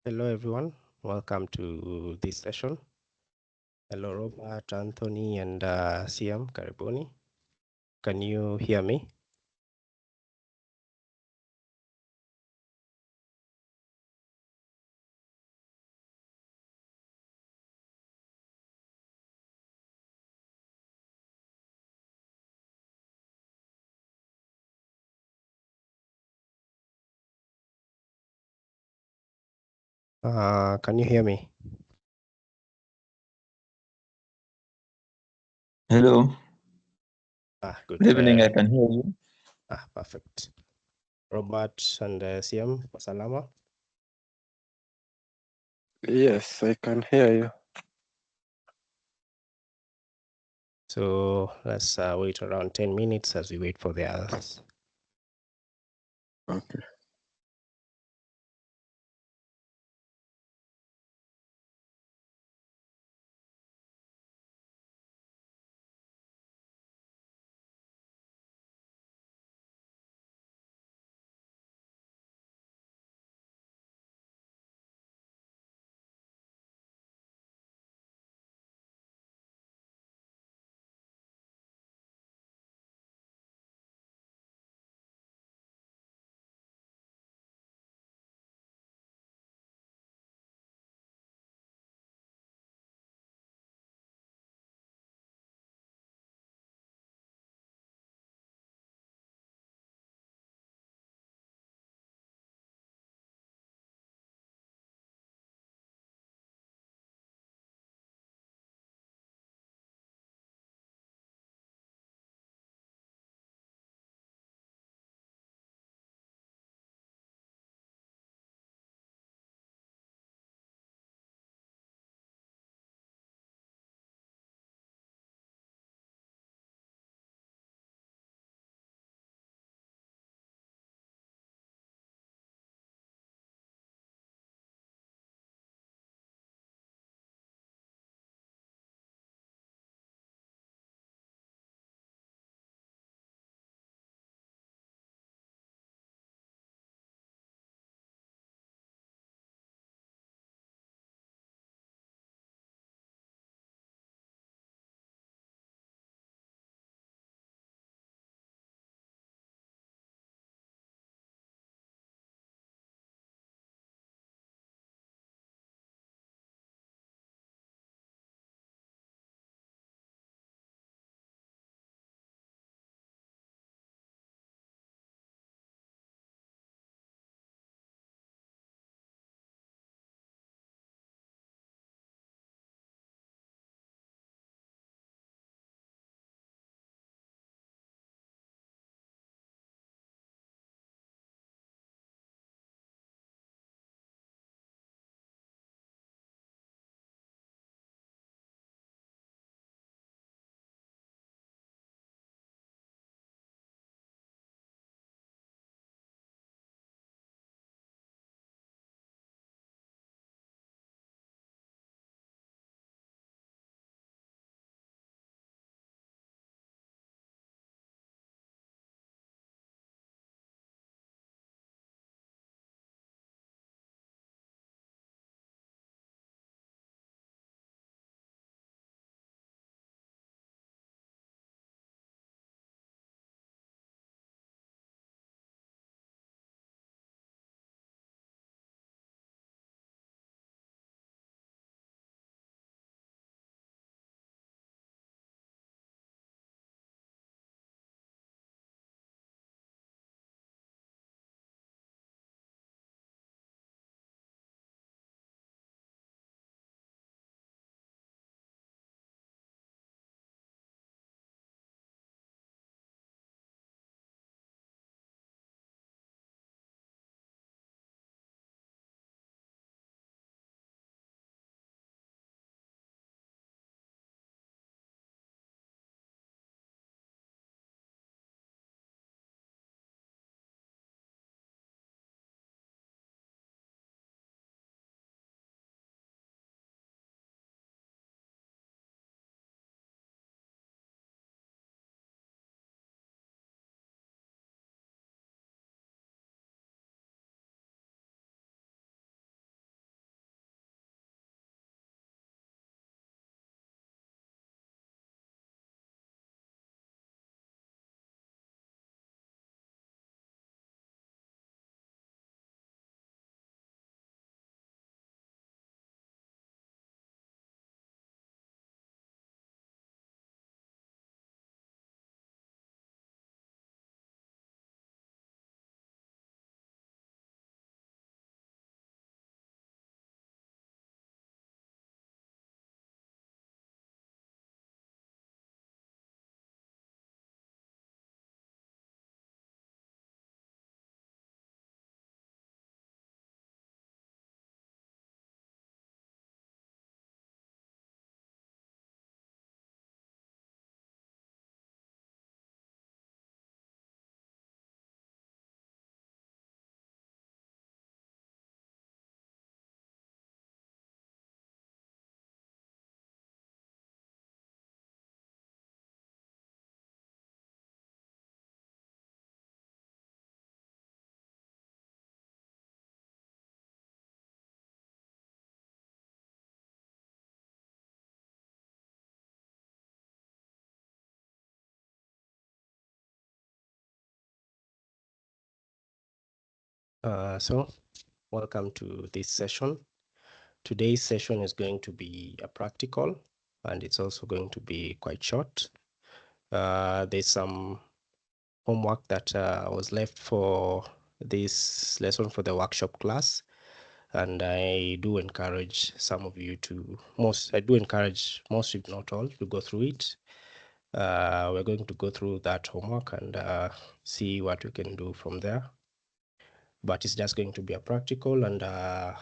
Hello, everyone. Welcome to this session. Hello, Robert, Anthony, and Siam Karibuni. Can you hear me? Can you hear me? Hello, Good. good evening. I can hear you. Perfect. Robert and Siam, Salama. Yes, I can hear you. So let's wait around 10 minutes as we wait for the others. Okay. So, welcome to this session. Today's session is going to be a practical, and it's also going to be quite short. There's some homework that was left for this lesson for the workshop class, and I do encourage some of you to I do encourage most, if not all, to go through it. We're going to go through that homework and see what we can do from there. But it's just going to be a practical and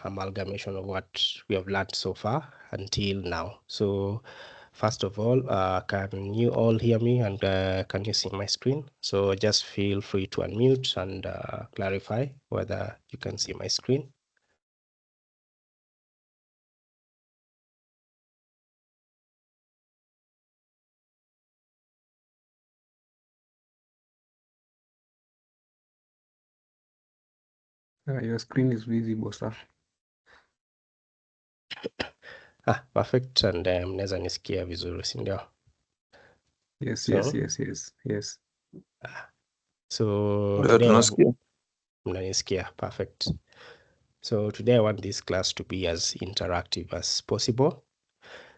amalgamation of what we have learned so far until now. So first of all, can you all hear me, and can you see my screen? So just feel free to unmute and clarify whether you can see my screen. Your screen is visible, sir. Perfect. And mnaweza nisikia vizuri, si ndio? Yes, So, yes. So Yeah, today tunasikia. mnanisikia, perfect. So today I want this class to be as interactive as possible.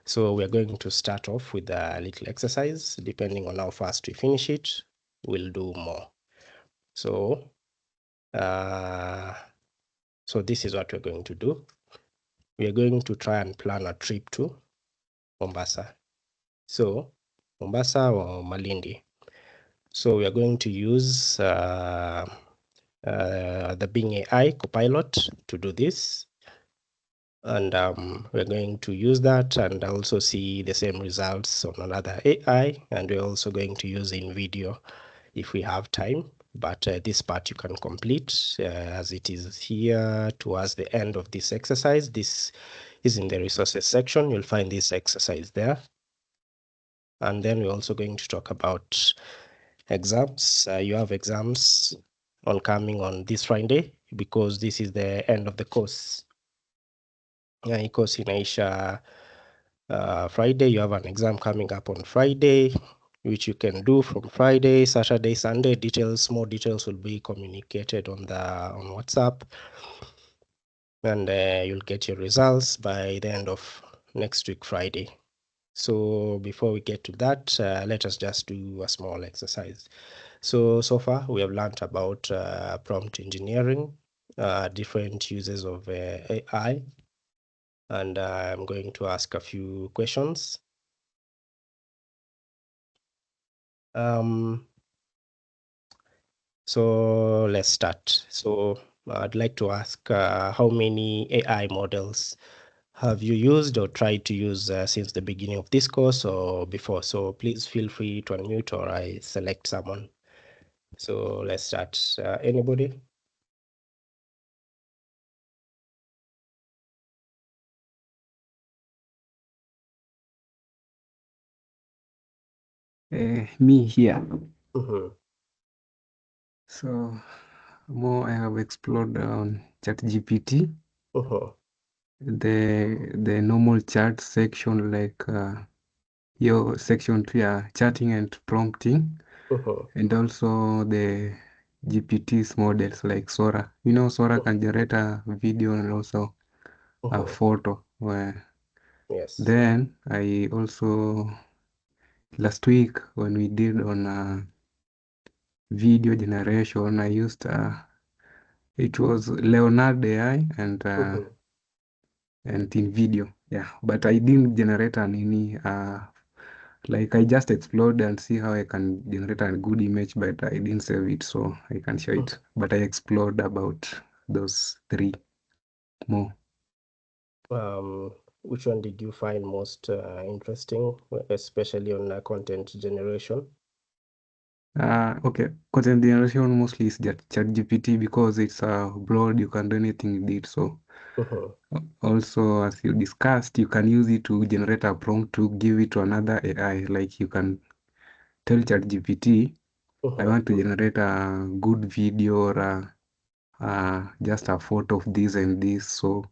So we're going to start off with a little exercise. Depending on how fast we finish it, we'll do more. So, so this is what we're going to do. We are going to try and plan a trip to Mombasa. So, Mombasa or Malindi. So we are going to use the Bing AI Copilot to do this. And we're going to use that and also see the same results on another AI. And we're also going to use in video if we have time. But this part you can complete as it is here towards the end of this exercise. This is in the resources section. You'll find this exercise there. And then we're also going to talk about exams. You have exams coming on this Friday because this is the end of the course. Course inaisha Friday. You have an exam coming up on Friday, which you can do from Friday, Saturday, Sunday. More details will be communicated on WhatsApp, and you'll get your results by the end of next week, Friday. So before we get to that, let us just do a small exercise. So far we have learned about prompt engineering, different uses of AI, and I'm going to ask a few questions. So let's start. So I'd like to ask how many AI models have you used or tried to use since the beginning of this course or before? So please feel free to unmute or I select someone. So let's start. Anybody? Me here. Mm-hmm. So more I have explored on ChatGPT. Mm-hmm. The normal chat section, like your section to chatting and prompting, Mm-hmm. and also the GPT's models like Sora. Sora can generate a video and also a photo. Yes. Then I also last week when we did on video generation, I used it was Leonard AI and in video, yeah. But I didn't generate any like I just explored and see how I can generate a good image, but I didn't save it, so I can show it. But I explored about those three more. Which one did you find most interesting, especially on content generation? Okay, content generation mostly is just ChatGPT because it's broad, you can do anything with it. So also, as you discussed, you can use it to generate a prompt to give it to another AI. Like you can tell ChatGPT, I want to generate a good video or just a photo of this and this. So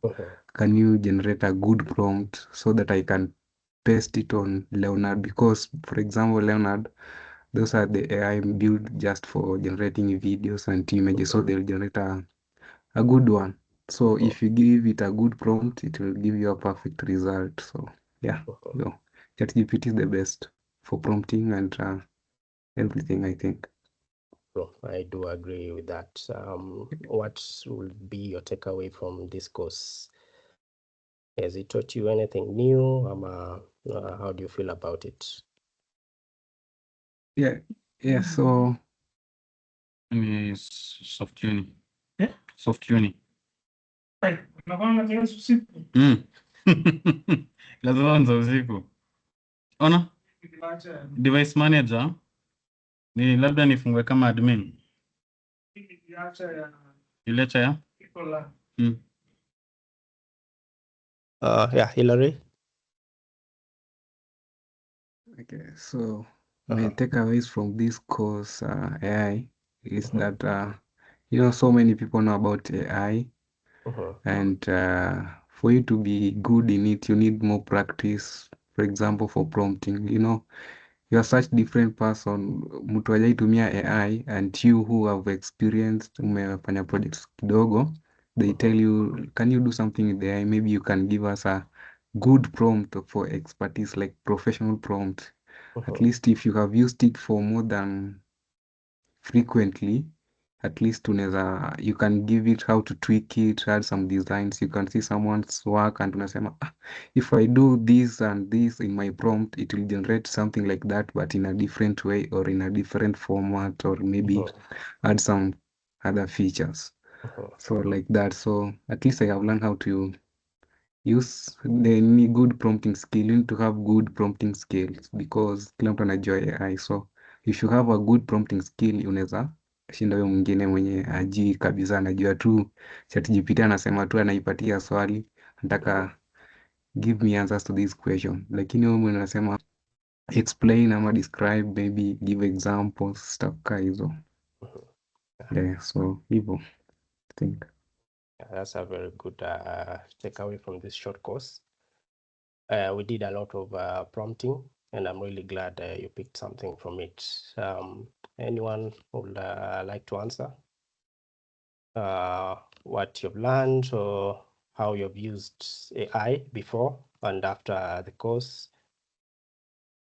can you generate a good prompt so that I can paste it on Leonard? Because, for example, Leonard, those are the AI built just for generating videos and images. So they'll generate a a good one. So if you give it a good prompt, it will give you a perfect result. So yeah, so ChatGPT is the best for prompting and everything, I think. So I do agree with that. What will be your takeaway from this course? Has it taught you anything new? How do you feel about it? Yeah. So soft uni. Soft uni. Lazima anza usiku. Ona device manager ni labda nifungue kama admin. Iliacha ya? Yeah, Hillary. okay, so my takeaways from this course AI is that so many people know about AI, and for you to be good in it, you need more practice. For example, for prompting, you are such different person. Mtu hajaitumia AI and you who have experienced, umefanya projects kidogo, they tell you, can you do something with the AI? Maybe you can give us a good prompt for expertise, like professional prompt. At least if you have used it for more than frequently, at least you can give it how to tweak it, add some designs. You can see someone's work and unasema, if I do this and this in my prompt, it will generate something like that, but in a different way or in a different format, or maybe add some other features. So like that. So at least I have learned how to use the good prompting skill. You need to have good prompting skills because kila mtu anajua AI. So if you have a good prompting skill, unaweza shinda huyo mwingine mwenye ajui kabisa, anajua tu ChatGPT anasema tu, anaipatia swali, nataka give me answers to this question, lakini wewe mwenye unasema explain ama describe, maybe give examples, stuff ka hizo. Yeah, so hivyo I think. Yeah, that's a very good takeaway from this short course. We did a lot of prompting, and I'm really glad you picked something from it. Anyone would like to answer what you've learned or how you've used AI before and after the course,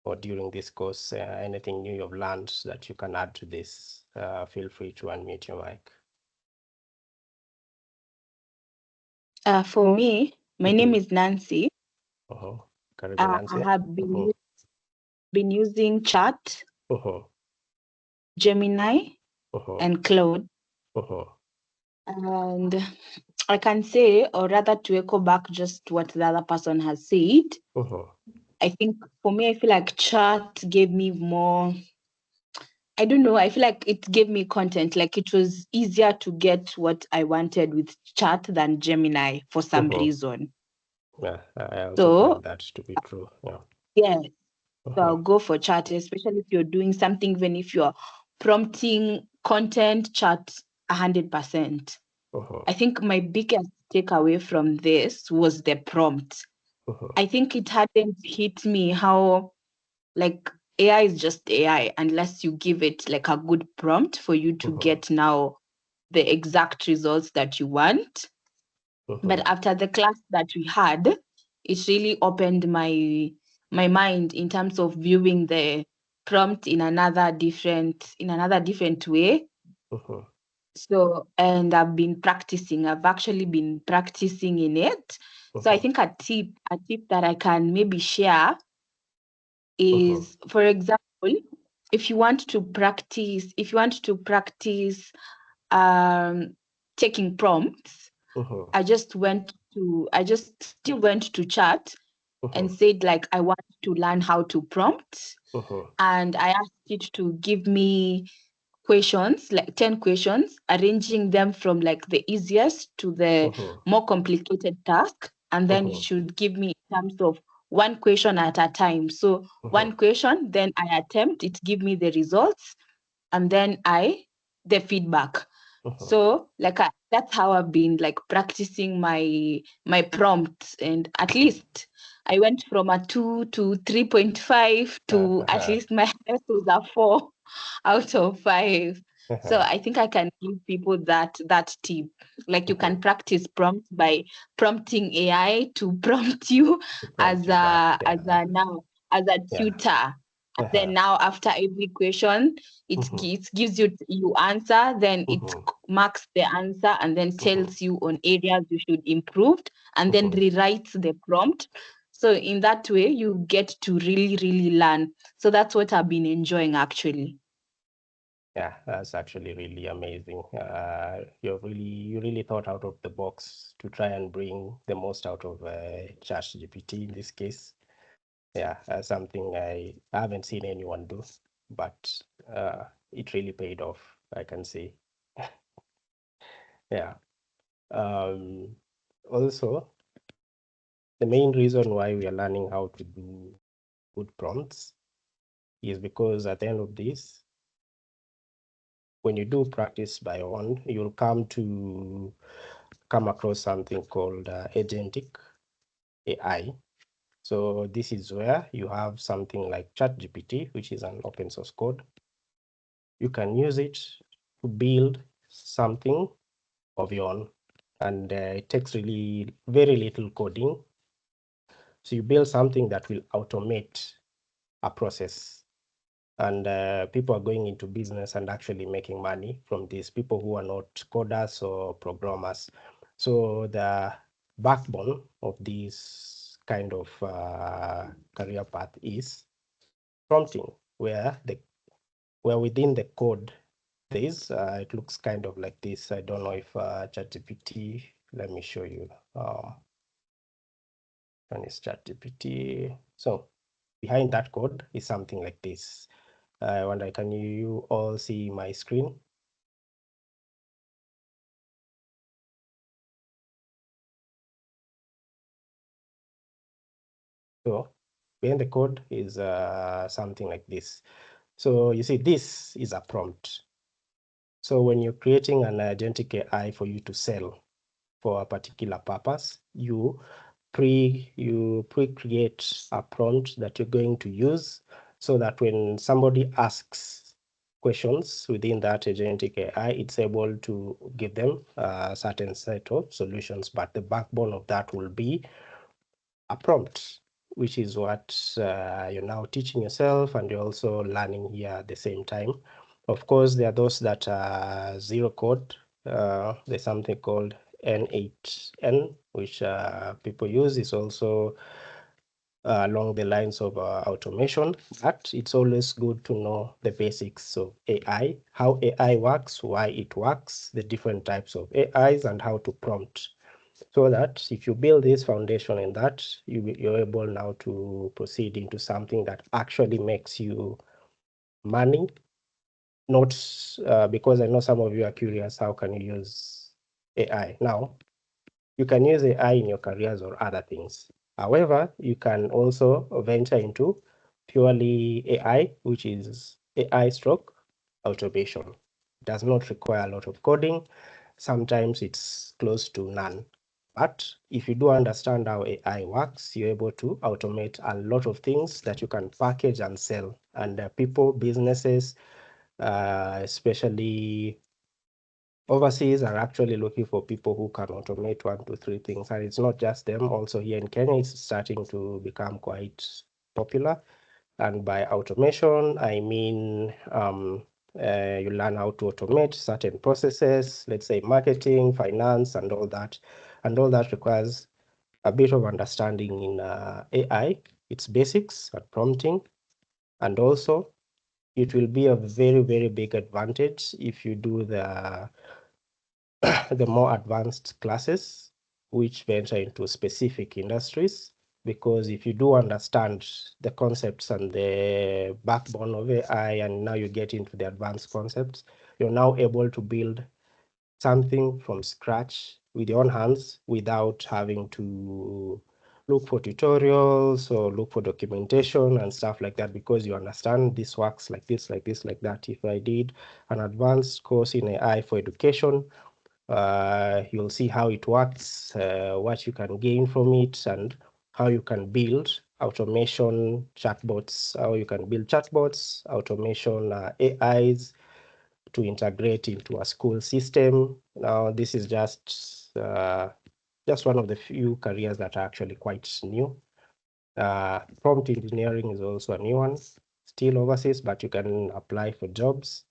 or during this course? Anything new you've learned that you can add to this? Feel free to unmute your mic. For me, my name is Nancy. Karibu, Nancy. I have been using Chat, Gemini, and Claude. And I can say, or rather to echo back just what the other person has said, I think for me, I feel like Chat gave me more, I don't know, I feel like it gave me content. Like it was easier to get what I wanted with Chat than Gemini for some reason. Yeah, I also find that to be true. Yeah. So I'll go for Chat, especially if you're doing something, even if you're prompting content, Chat 100%. I think my biggest takeaway from this was the prompt. I think it hadn't hit me how, like, AI is just AI unless you give it like a good prompt for you to get now the exact results that you want. But after the class that we had, it really opened my mind in terms of viewing the prompt in another different way. So, and I've actually been practicing in it. So I think a tip that I can maybe share is, for example, if you want to practice taking prompts, I just still went to Chat and said, like, I want to learn how to prompt. And I asked it to give me questions, like 10 questions, arranging them from like the easiest to the more complicated task. And then it should give me in terms of one question at a time. So one question, then I attempt, it give me the results, and then the feedback. So like that's how I've been like practicing my prompts, and at least I went from a 2 to 3.5 to at least my best was a 4 out of 5. So I think I can give people that tip. Like you can practice prompts by prompting AI to prompt you as a tutor. And then now after every question, it gives you answer, then it marks the answer and then tells you on areas you should improve and then rewrites the prompt. So in that way, you get to really, really learn. So that's what I've been enjoying actually. Yeah, that's actually really amazing. You really thought out of the box to try and bring the most out of ChatGPT in this case. Yeah, something I haven't seen anyone do, but it really paid off, I can say. Yeah. Also, the main reason why we are learning how to do good prompts is because at the end of this, when you do practice by your own, you'll come across something called agentic AI. So this is where you have something like ChatGPT, which is an open source code. You can use it to build something of your own, and it takes really very little coding. So you build something that will automate a process, and people are going into business and actually making money from these people who are not coders or programmers. So the backbone of this kind of career path is prompting, where within the code there is it looks kind of like this. I don't know if ChatGPT. Let me show you. One is ChatGPT. So behind that code is something like this. I wonder, can you all see my screen? So behind the code is something like this. So you see, this is a prompt. So when you're creating an agentic AI for you to sell for a particular purpose, you pre-create a prompt that you're going to use, so that when somebody asks questions within that agentic AI, it's able to give them a certain set of solutions. But the backbone of that will be a prompt, which is what you're now teaching yourself, and you're also learning here at the same time. Of course, there are those that are zero code. There's something called N8N, which people use. Is also along the lines of automation, but it's always good to know the basics of AI, how AI works, why it works, the different types of AIs, and how to prompt. So that if you build this foundation in that, you're able now to proceed into something that actually makes you money. Not because I know some of you are curious, how can you use AI? Now, you can use AI in your careers or other things. However, you can also venture into purely AI, which is AI stroke automation. It does not require a lot of coding. Sometimes it's close to none. But if you do understand how AI works, you're able to automate a lot of things that you can package and sell. And people, businesses, especially overseas, are actually looking for people who can automate 1 to 3 things. And it's not just them. Also here in Kenya, it's starting to become quite popular. And by automation, I mean you learn how to automate certain processes, let's say marketing, finance, and all that. And all that requires a bit of understanding in AI, its basics and prompting. And also, it will be a very, very big advantage if you do the more advanced classes, which venture into specific industries. Because if you do understand the concepts and the backbone of AI, and now you get into the advanced concepts, you're now able to build something from scratch with your own hands without having to look for tutorials or look for documentation and stuff like that, because you understand this works like this, like this, like that. If I did an advanced course in AI for education, you'll see how it works, what you can gain from it, and how you can build automation chatbots, how you can build chatbots, automation AIs, to integrate into a school system. Now, this is just one of the few careers that are actually quite new. Prompt engineering is also a new one, still overseas, but you can apply for jobs,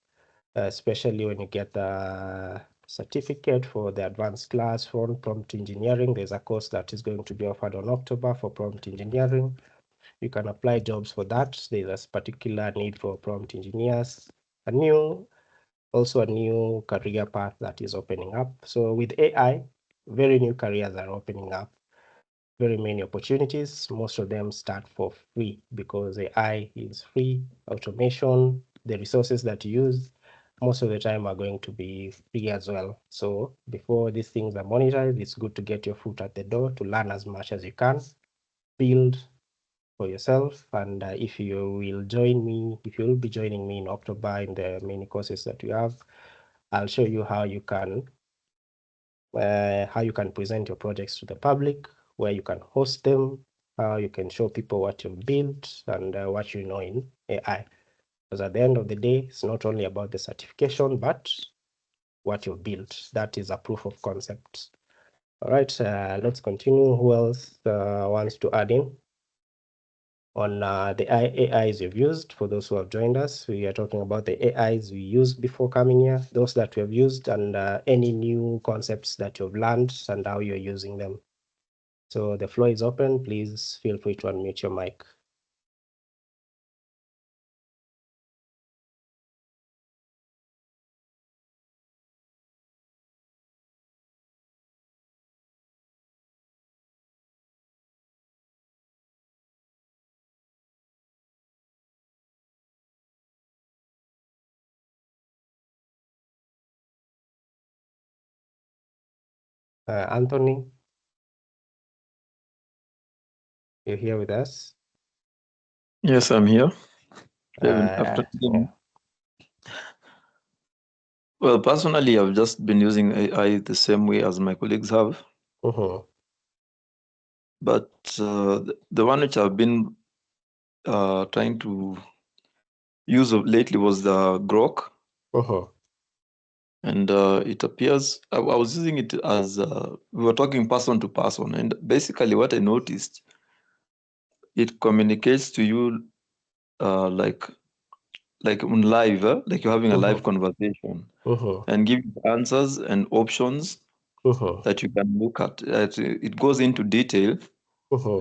especially when you get the certificate for the advanced class for prompt engineering. There's a course that is going to be offered on October for prompt engineering. You can apply jobs for that. There's a particular need for prompt engineers. Also a new career path that is opening up. So with AI, very new careers are opening up, very many opportunities. Most of them start for free because AI is free. Automation, the resources that you use, most of the time are going to be free as well. So before these things are monetized, it's good to get your foot at the door to learn as much as you can, build for yourself. And if you will be joining me in October in the many courses that we have, I'll show you how you can present your projects to the public, where you can host them, how you can show people what you've built and what you know in AI. Because at the end of the day, it's not only about the certification, but what you've built. That is a proof of concept. All right, let's continue. Who else wants to add in on the AIs you've used? For those who have joined us, we are talking about the AIs we used before coming here, those that we have used, and any new concepts that you've learned and how you're using them. So the floor is open. Please feel free to unmute your mic. Anthony, you're here with us? Yes, I'm here. Yeah. Well, personally, I've just been using AI the same way as my colleagues have. But the one which I've been trying to use lately was the Grok. And it appears, I was using it as we were talking person to person. And basically what I noticed, it communicates to you like on live, like you're having a live conversation, and give answers and options that you can look at. It goes into detail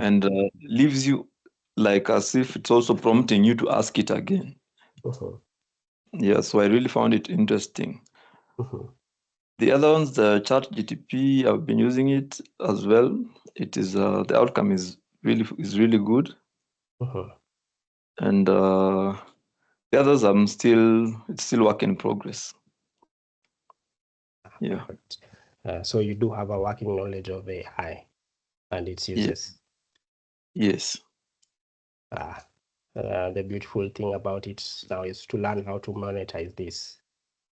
and leaves you like as if it's also prompting you to ask it again. Yeah, so I really found it interesting. The other ones, the ChatGPT, I've been using it as well. It is the outcome is really good, and the others it's still work in progress. Yeah. So you do have a working knowledge of AI and its uses. Yes. The beautiful thing about it now is to learn how to monetize this.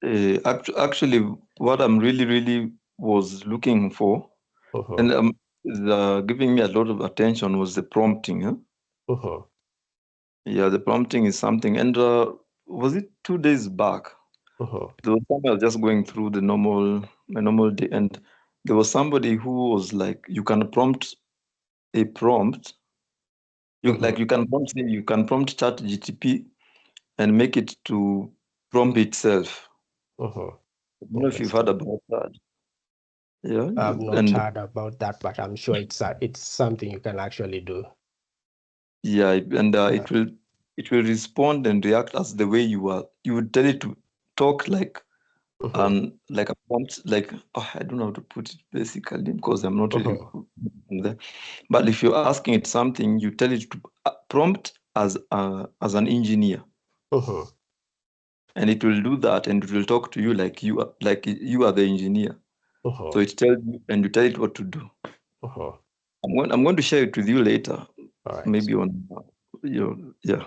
Actually, what I'm really was looking for, and giving me a lot of attention was the prompting. Yeah, the prompting is something. And was it 2 days back? There was time I was just going through my normal day, and there was somebody who was like, you can prompt a prompt. You can prompt ChatGPT and make it to prompt itself. I don't know if you've heard about that. Yeah, I've not heard about that, but I'm sure it's something you can actually do. Yeah, and it will respond and react as the way you are. You would tell it to talk like like a prompt, like I don't know how to put it basically because I'm not really there. But if you're asking it something, you tell it to prompt as an engineer, and it will do that, and it will talk to you like you are the engineer. So it tells you, and you tell it what to do. I'm going to share it with you later, maybe on yeah.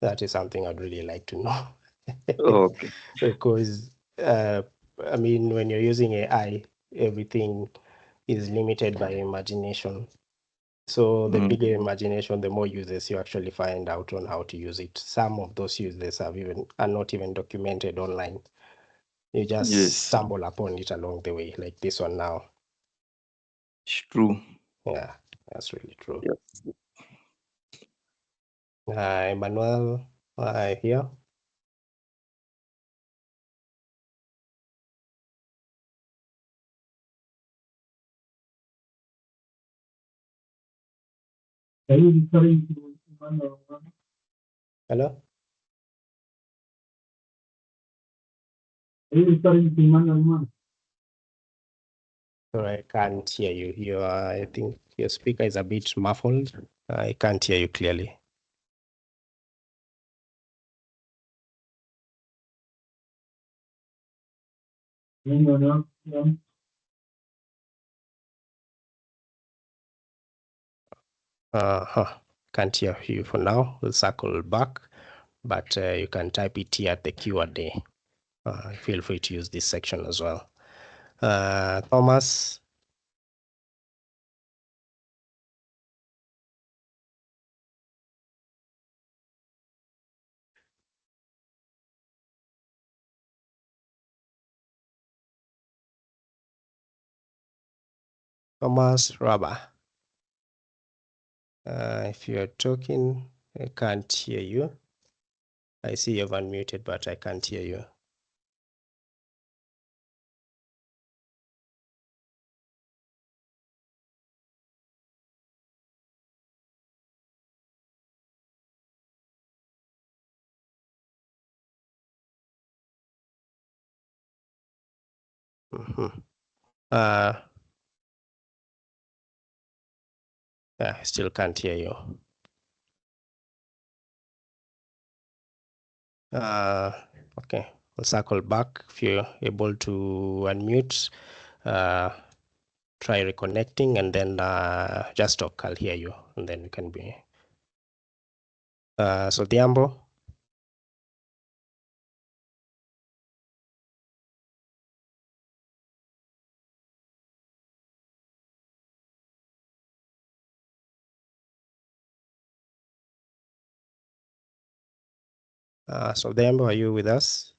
That is something I'd really like to know. Okay. Because I mean, when you're using AI, everything is limited by imagination. So the bigger imagination, the more uses you actually find out on how to use it. Some of those uses are not even documented online. You just Yes. stumble upon it along the way, like this one now. It's true. Yeah, that's really true. Yes. Emmanuel, here. Are you referring to manual one? Hello? Are you referring to manual one? Sorry, I can't hear you. I think your speaker is a bit muffled. I can't hear you clearly. Anyone else? Yeah. Can't hear you for now. We'll circle back, but you can type it here at the Q&A. Feel free to use this section as well. Thomas. Thomas Rubber. If you're talking, I can't hear you. I see you've unmuted, but I can't hear you. I still can't hear you. Okay, we'll circle back. If you're able to unmute, try reconnecting and then just talk. I'll hear you, and then we can be. So Diambo. So Diambo, are you with us?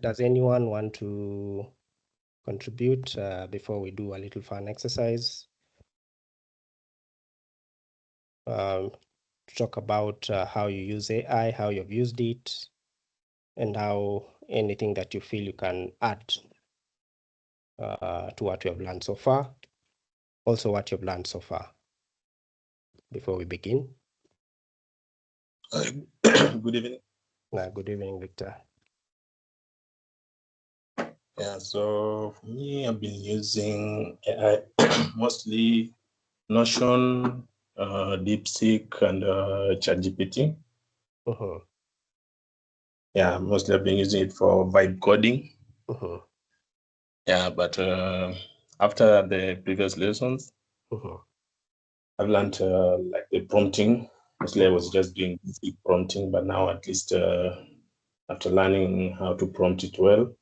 Does anyone want to contribute before we do a little fun exercise? To talk about how you use AI, how you've used it, and how anything that you feel you can add to what you have learned so far. Also, what you've learned so far. Before we begin. Good evening. Good evening, Victor. Yeah, so for me, I've been using AI mostly Notion, DeepSeek, and ChatGPT. Yeah, mostly I've been using it for vibe coding. Yeah, but after the previous lessons, I've learned like the prompting. Mostly I was just doing basic prompting, but now at least after learning how to prompt it well,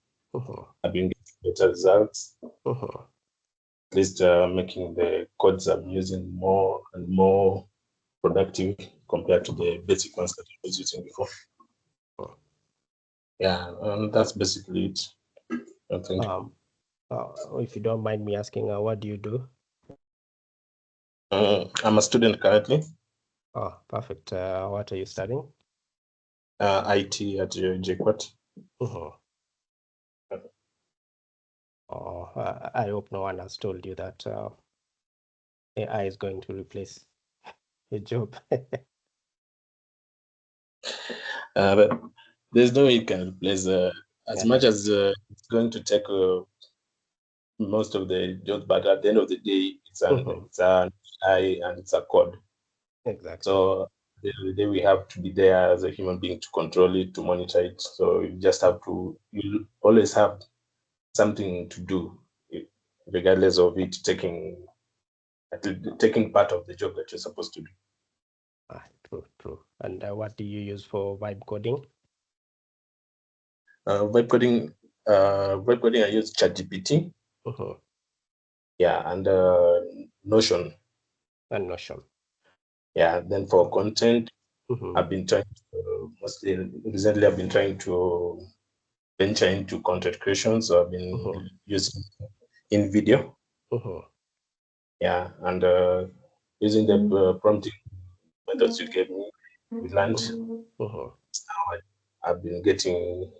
I've been getting better results. At least making the codes I'm using more and more productive compared to the basic ones that I was using before. Yeah, and that's basically it. I think. If you don't mind me asking, what do you do? I'm a student currently. Oh, perfect. What are you studying? IT at JQuat. I hope no one has told you that AI is going to replace your job. But there's no way it can replace as much as it's going to take most of the jobs, but at the end of the day, it's an AI and it's a code. Exactly. So at the end of the day, we have to be there as a human being to control it, to monitor it. So you just have to, you always have something to do, regardless of it taking taking part of the job that you're supposed to do. True. And what do you use for vibe coding? Vibe coding, I use ChatGPT. Yeah, and Notion. And Notion. Yeah, then for content, I've been trying to, recently I've been trying to venture into content creation. So I've been using in video. Yeah, and using the prompting methods you gave me, we learned. I've been getting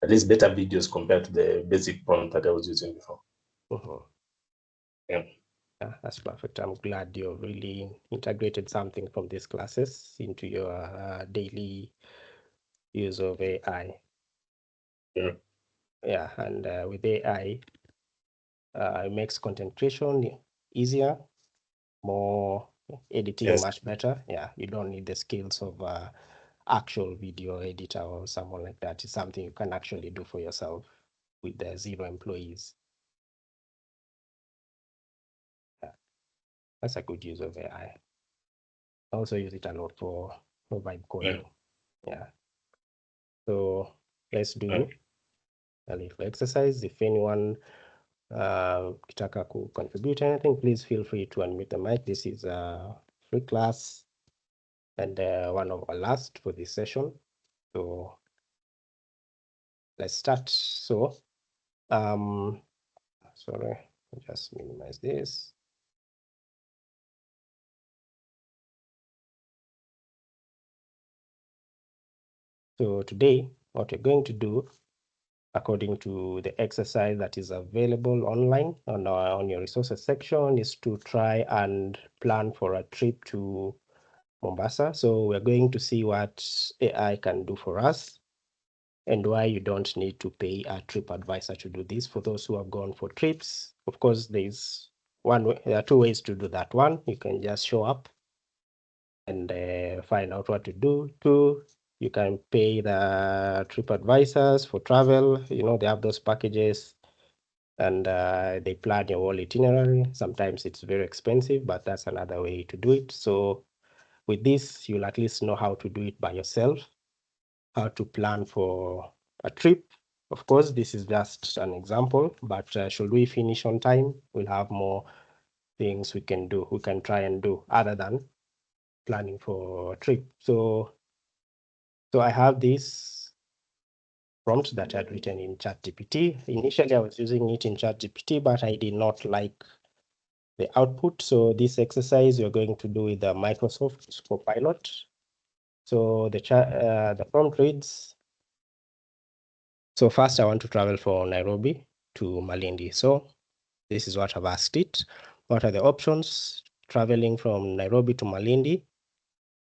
at least better videos compared to the basic prompt that I was using before. Yeah. That's perfect. I'm glad you really integrated something from these classes into your daily use of AI. Yeah, and with AI, it makes content creation easier, more editing much better. Yeah, you don't need the skills of actual video editor or someone like that. It's something you can actually do for yourself with the 0 employees. Yeah, that's a good use of AI. I also use it a lot for vibe coding. Yeah. So let's do a little exercise. If anyone kitaka ku contribute anything, please feel free to unmute the mic. This is a free class and one of our last for this session. So let's start. So sorry, I'll just minimize this. So today, what we're going to do, according to the exercise that is available online on your resources section, is to try and plan for a trip to Mombasa. So we're going to see what AI can do for us and why you don't need to pay a trip advisor to do this. For those who have gone for trips, of course, there's one way. There are two ways to do that. One, you can just show up and find out what to do. Two, you can pay the trip advisors for travel. You know, they have those packages and they plan your whole itinerary. Sometimes it's very expensive, but that's another way to do it. So with this, you'll at least know how to do it by yourself, how to plan for a trip. Of course, this is just an example, but should we finish on time, we'll have more things we can try and do other than planning for a trip. So I have this prompt that I had written in ChatGPT. Initially, I was using it in ChatGPT, but I did not like the output. So this exercise you're going to do with the Microsoft Copilot. So the prompt reads, so first I want to travel from Nairobi to Malindi. So this is what I've asked it. What are the options traveling from Nairobi to Malindi?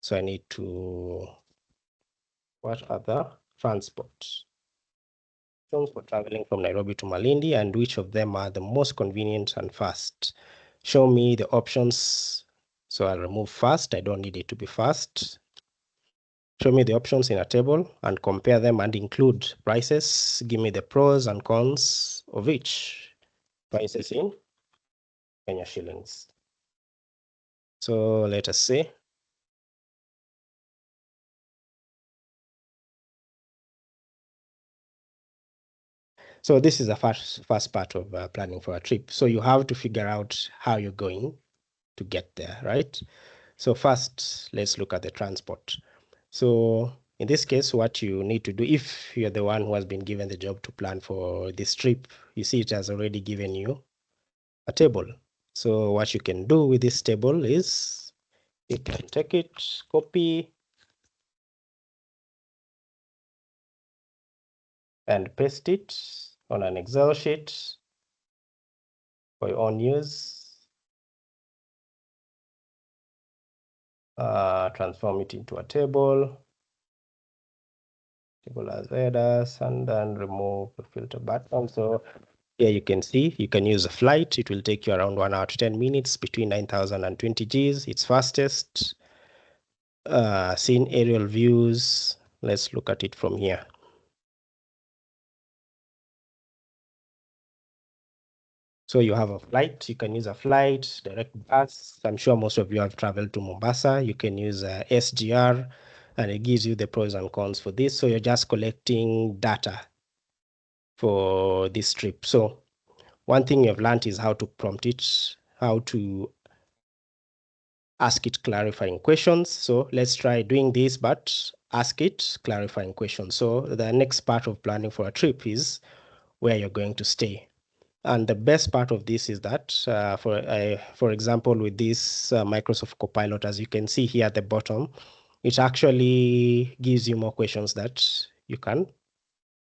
So I need to, what are the transport options for traveling from Nairobi to Malindi, and which of them are the most convenient and fast? Show me the options. So I'll remove fast. I don't need it to be fast. Show me the options in a table and compare them and include prices. Give me the pros and cons of each. Prices in Kenya shillings. So let us see. So this is the first part of planning for a trip. So you have to figure out how you're going to get there, right? So first, let's look at the transport. So in this case, what you need to do, if you're the one who has been given the job to plan for this trip, you see it has already given you a table. So what you can do with this table is you can take it, copy, and paste it on an Excel sheet for your own use. Transform it into a table as headers, and then remove the filter button. So here you can see you can use a flight. It will take you around 1 hour to 10 minutes between 9,000 and 20 Gs. It's fastest. Seen aerial views. Let's look at it from here. So you have a flight, you can use a flight, direct bus. I'm sure most of you have traveled to Mombasa. You can use a SGR, and it gives you the pros and cons for this. So you're just collecting data for this trip. So one thing you've learned is how to prompt it, how to ask it clarifying questions. So let's try doing this, but ask it clarifying questions. So the next part of planning for a trip is where you're going to stay. And the best part of this is that, for example, with this Microsoft Copilot, as you can see here at the bottom, it actually gives you more questions that you can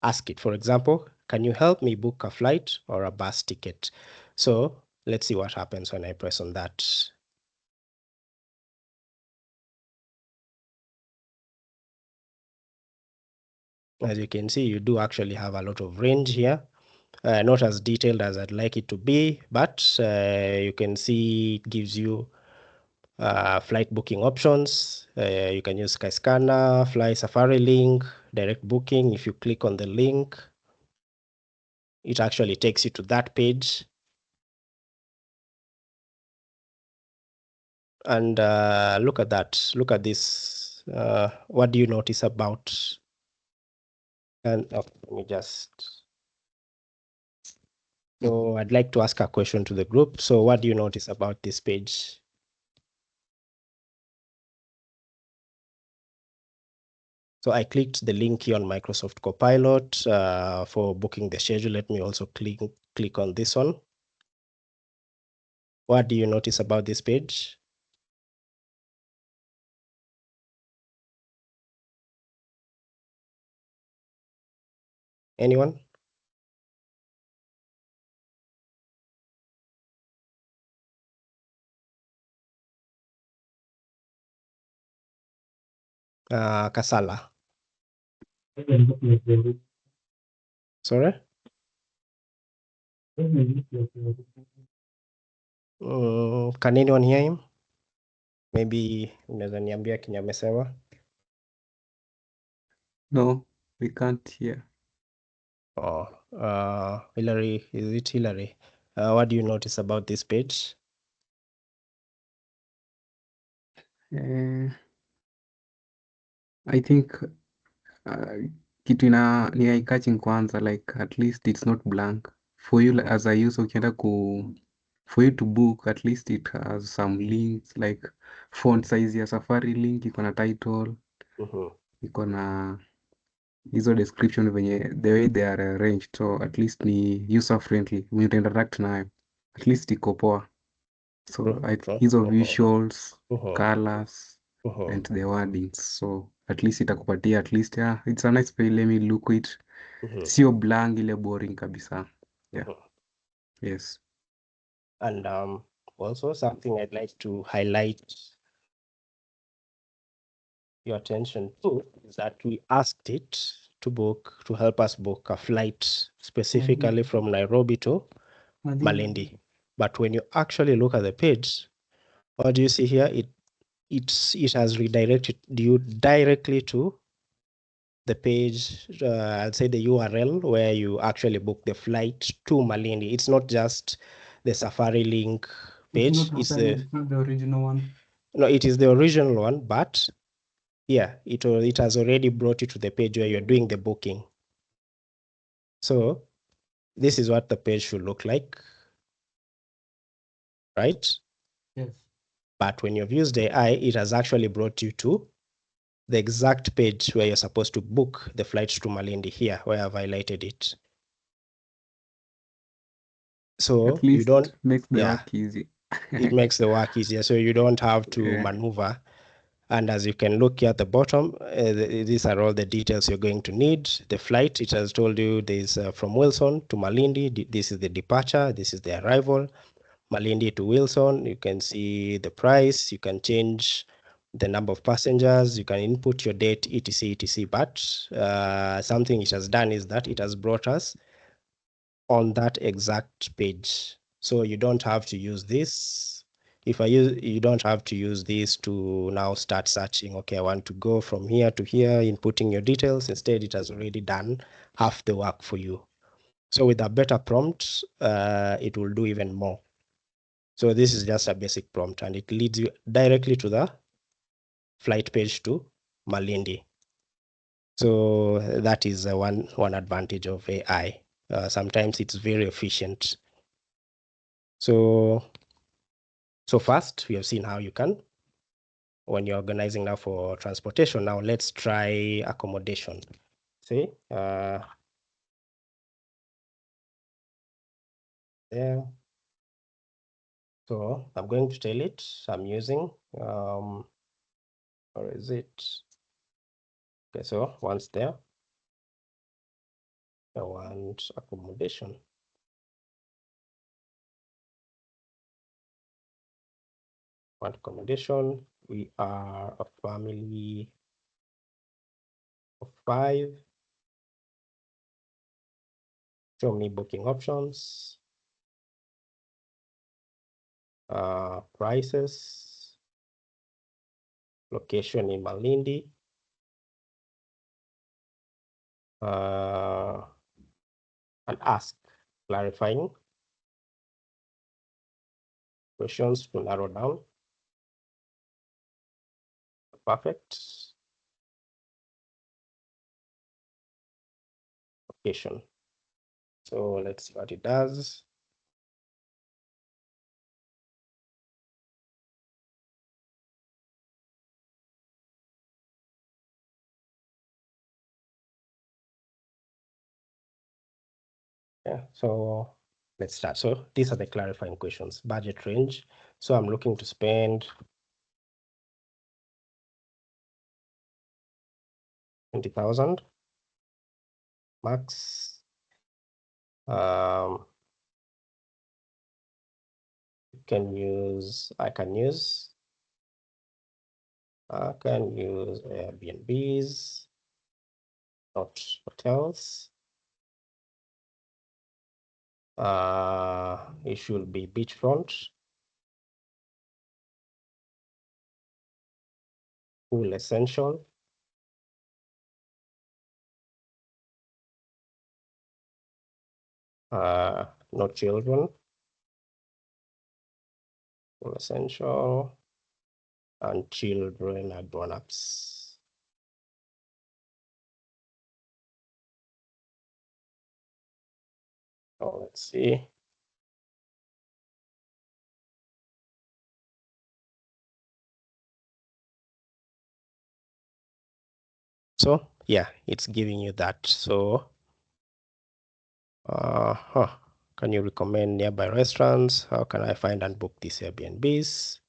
ask it. For example, can you help me book a flight or a bus ticket? So let's see what happens when I press on that. As you can see, you do actually have a lot of range here. Not as detailed as I'd like it to be, but you can see it gives you flight booking options. You can use Skyscanner, Fly Safari link, direct booking. If you click on the link, it actually takes you to that page. And look at that. Look at this. What do you notice about? And let me just. So I'd like to ask a question to the group. So what do you notice about this page? So I clicked the link here on Microsoft Copilot for booking the schedule. Let me also click on this one. What do you notice about this page? Anyone? Kasala. Sorry? Can anyone hear him? Maybe unaweza niambia kenye amesema. No, we can't hear. Oh, Hillary, is it Hillary? What do you notice about this page? I think kitu ni eye catching kwanza, like at least it's not blank for you as a user. Ukienda for you to book, at least it has some links, like font size ya Safari link iko na title, iko na hizo description venye the way they are arranged, so at least ni user friendly when you interact nayo, at least iko poa. So hizo visuals, colors and the wordings, so at least itakupatia at least, yeah, it's a nice page. Let me look it. Sio blank ile boring kabisa. Yeah. Yes. And also something I'd like to highlight your attention to is that we asked it to help us book a flight specifically from Nairobi to Malindi. But when you actually look at the page, what do you see here? It has redirected you directly to the page, I'll say the URL where you actually book the flight to Malindi. It's not just the Safari link page. It's not the original one. No, it is the original one, but yeah, it has already brought you to the page where you're doing the booking. So this is what the page should look like, right? Yes. But when you've used AI, it has actually brought you to the exact page where you're supposed to book the flight to Malindi here, where I've highlighted it. So at least you don't makes the work easy. It makes the work easier, so you don't have to maneuver. And as you can look here at the bottom, these are all the details you're going to need. The flight, it has told you there's from Wilson to Malindi. This is the departure. This is the arrival. Malindi to Wilson. You can see the price. You can change the number of passengers. You can input your date, etc, etc. But something it has done is that it has brought us on that exact page. So you don't have to use this. You don't have to use this to now start searching. Okay, I want to go from here to here, inputting your details. Instead, it has already done half the work for you. So with a better prompt, it will do even more. So this is just a basic prompt, and it leads you directly to the flight page to Malindi. So that is one advantage of AI. Sometimes it's very efficient. So first, we have seen how you can, when you're organizing now for transportation. Now let's try accommodation. See, there. So I'm going to tell it I'm using, or is it? Okay, so once there, I want accommodation. Want accommodation. We are a family of 5. Show me booking options. Prices. Location in Malindi. And ask clarifying questions to narrow down. Perfect. Location. So let's see what it does. Yeah, so let's start. So these are the clarifying questions. Budget range. So I'm looking to spend 20,000 max. I can use Airbnbs, not hotels. It should be beachfront, full essential. No children, full essential, and children are grown-ups. So let's see. So yeah, it's giving you that. So can you recommend nearby restaurants? How can I find and book these Airbnbs?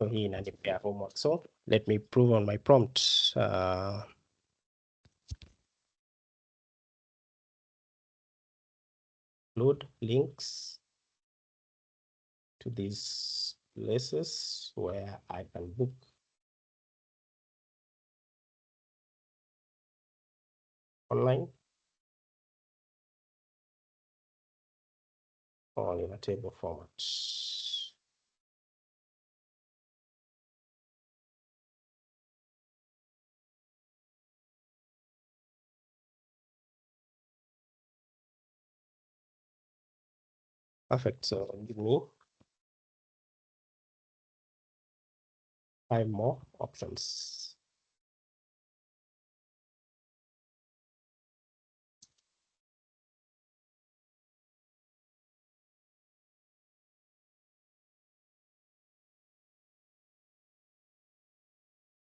So hii inanipea homework. So let me prove on my prompt. Load links to these places where I can book online or in a table format. Perfect. So give me 5 more options.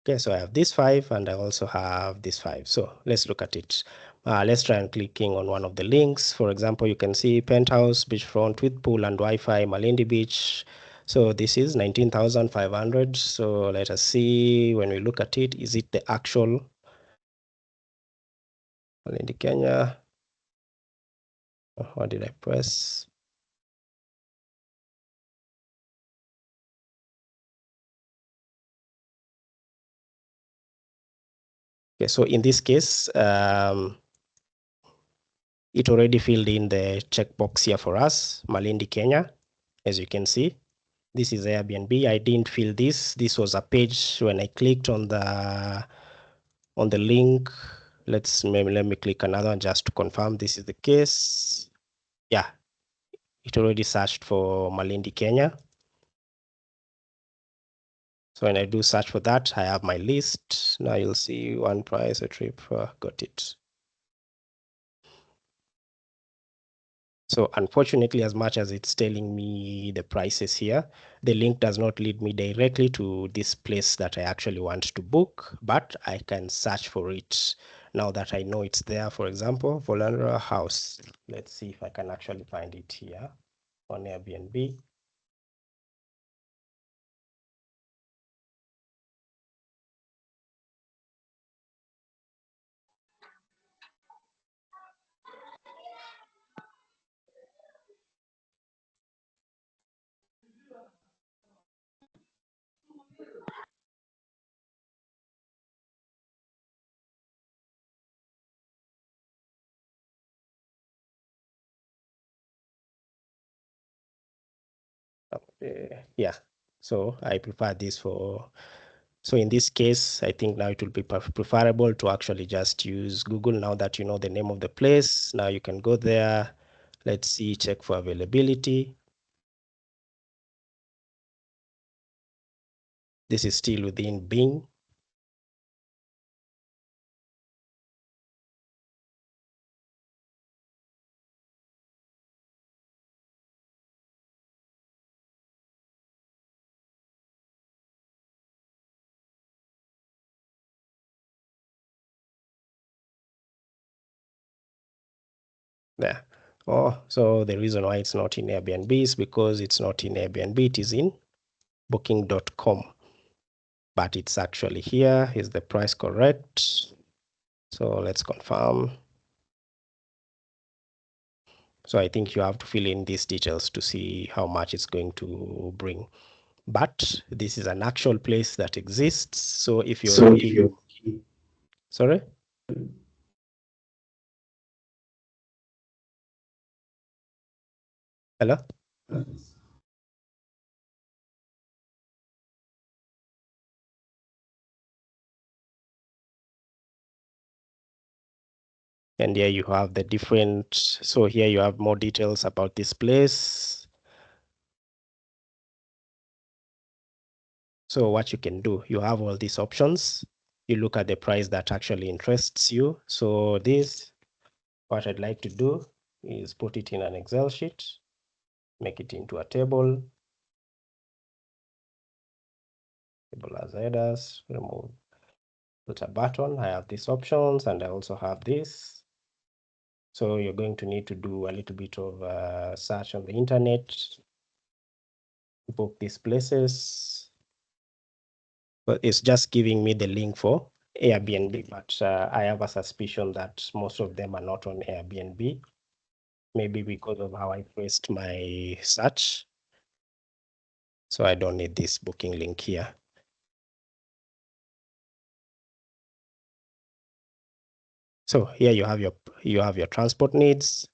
Okay, so I have these 5 and I also have these 5. So let's look at it. Let's try and clicking on one of the links. For example, you can see penthouse, beachfront with pool and Wi-Fi, Malindi Beach. So this is 19,500. So let us see when we look at it, is it the actual Malindi, Kenya? What did I press? Okay, so in this case, it already filled in the checkbox here for us, Malindi, Kenya, as you can see. This is Airbnb. I didn't fill this. This was a page when I clicked on the on the link. Let me click another one just to confirm this is the case. Yeah, it already searched for Malindi, Kenya. So when I do search for that, I have my list. Now you'll see one price, a trip, got it. So unfortunately, as much as it's telling me the prices here, the link does not lead me directly to this place that I actually want to book, but I can search for it now that I know it's there. For example, Volandra House. Let's see if I can actually find it here on Airbnb. Yeah, so I prefer this for, so in this case, I think now it will be preferable to actually just use Google now that you know the name of the place. Now you can go there. Let's see, check for availability. This is still within Bing. There. Oh, so the reason why it's not in Airbnb is because it's not in Airbnb, it is in booking.com. But it's actually here. Is the price correct? So let's confirm. So I think you have to fill in these details to see how much it's going to bring. But this is an actual place that exists. So if you're looking, sorry? Hello? And here you have the different, so here you have more details about this place. So what you can do, you have all these options. You look at the price that actually interests you. So this, what I'd like to do is put it in an Excel sheet, make it into a table. Table as headers, remove, put a button. I have these options and I also have this. So you're going to need to do a little bit of search on the internet, book these places. But it's just giving me the link for Airbnb, but I have a suspicion that most of them are not on Airbnb, maybe because of how I placed my search. So I don't need this booking link here. So here you have your transport needs,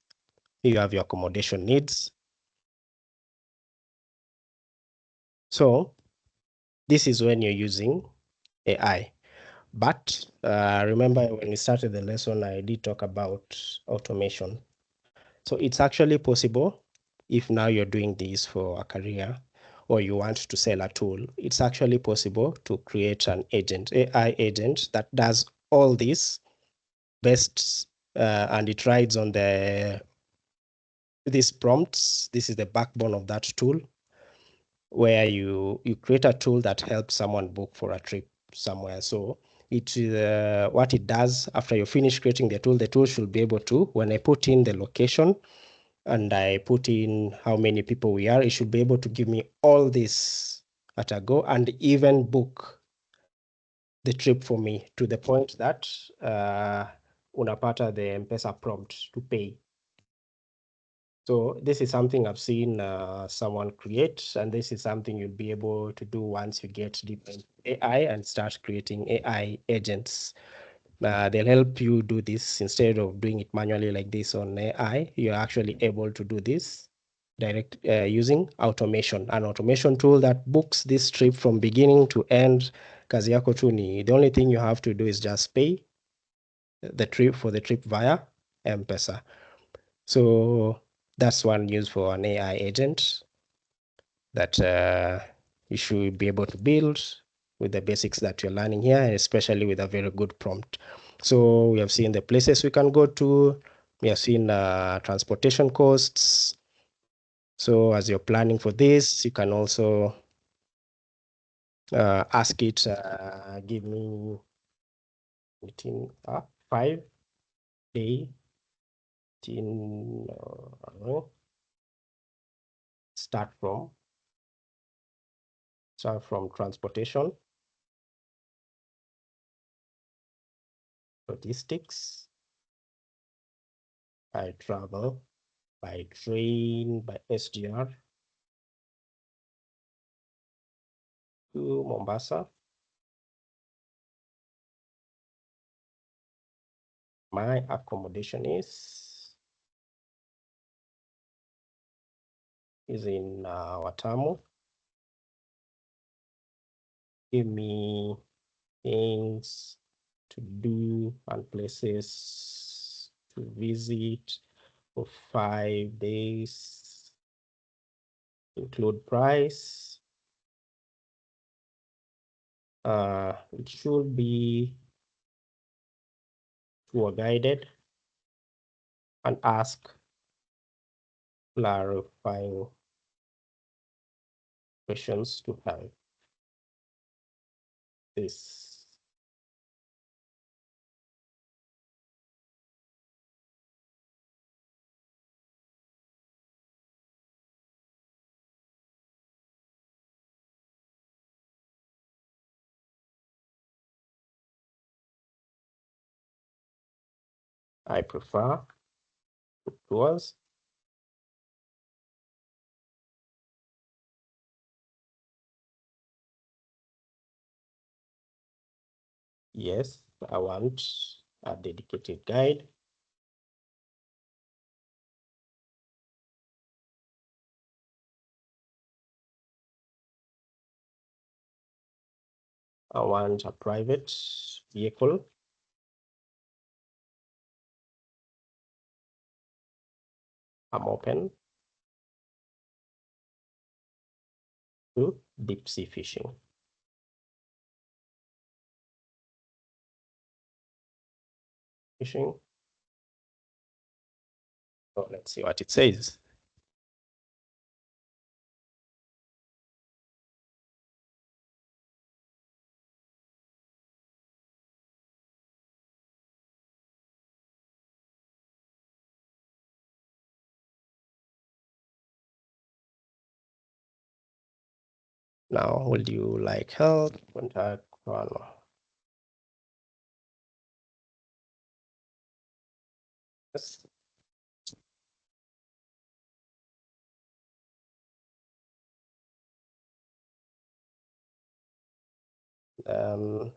you have your accommodation needs. So this is when you're using AI. But remember when we started the lesson, I did talk about automation. So it's actually possible if now you're doing this for a career or you want to sell a tool, it's actually possible to create an agent, AI agent that does all this best and it rides on these prompts. This is the backbone of that tool where you create a tool that helps someone book for a trip somewhere. So it what it does after you finish creating the tool should be able to, when I put in the location and I put in how many people we are, it should be able to give me all this at a go and even book the trip for me to the point that unapata the M-Pesa prompt to pay. So this is something I've seen someone create, and this is something you'll be able to do once you get different AI and start creating AI agents. They'll help you do this instead of doing it manually like this on AI. You're actually able to do this direct using automation, an automation tool that books this trip from beginning to end kazi yako tu ni, the only thing you have to do is just pay the trip via M-Pesa. So that's one use for an AI agent that you should be able to build with the basics that you're learning here, especially with a very good prompt. So we have seen the places we can go to. We have seen transportation costs. So as you're planning for this, you can also ask it, give me 5 day start from transportation, logistics. I travel by train, by SGR to Mombasa. My accommodation is in Watamu. Give me things to do and places to visit for 5 days. Include price. It should be tour guided and ask clarifying questions to help this. I prefer tours. Yes, I want a dedicated guide. I want a private vehicle. I'm open to deep sea fishing. So let's see what it says. Now, would you like help? Contact Ronald. Yes. I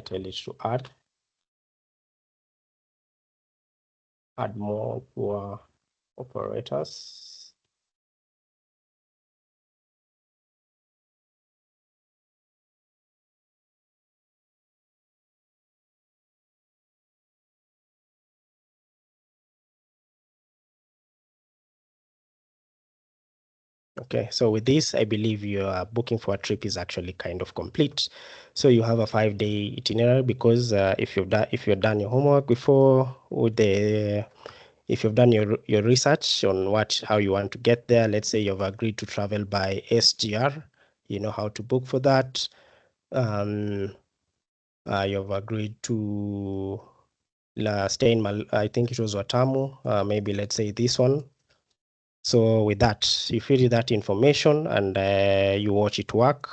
tell it to add more tour operators. Okay, so with this, I believe your booking for a trip is actually kind of complete. So you have a 5-day itinerary because if you've done your homework before, if you've done your research on how you want to get there, let's say you've agreed to travel by SGR, you know how to book for that. You've agreed to stay in I think it was Watamu, maybe let's say this one. So with that, you fill that information and you watch it work.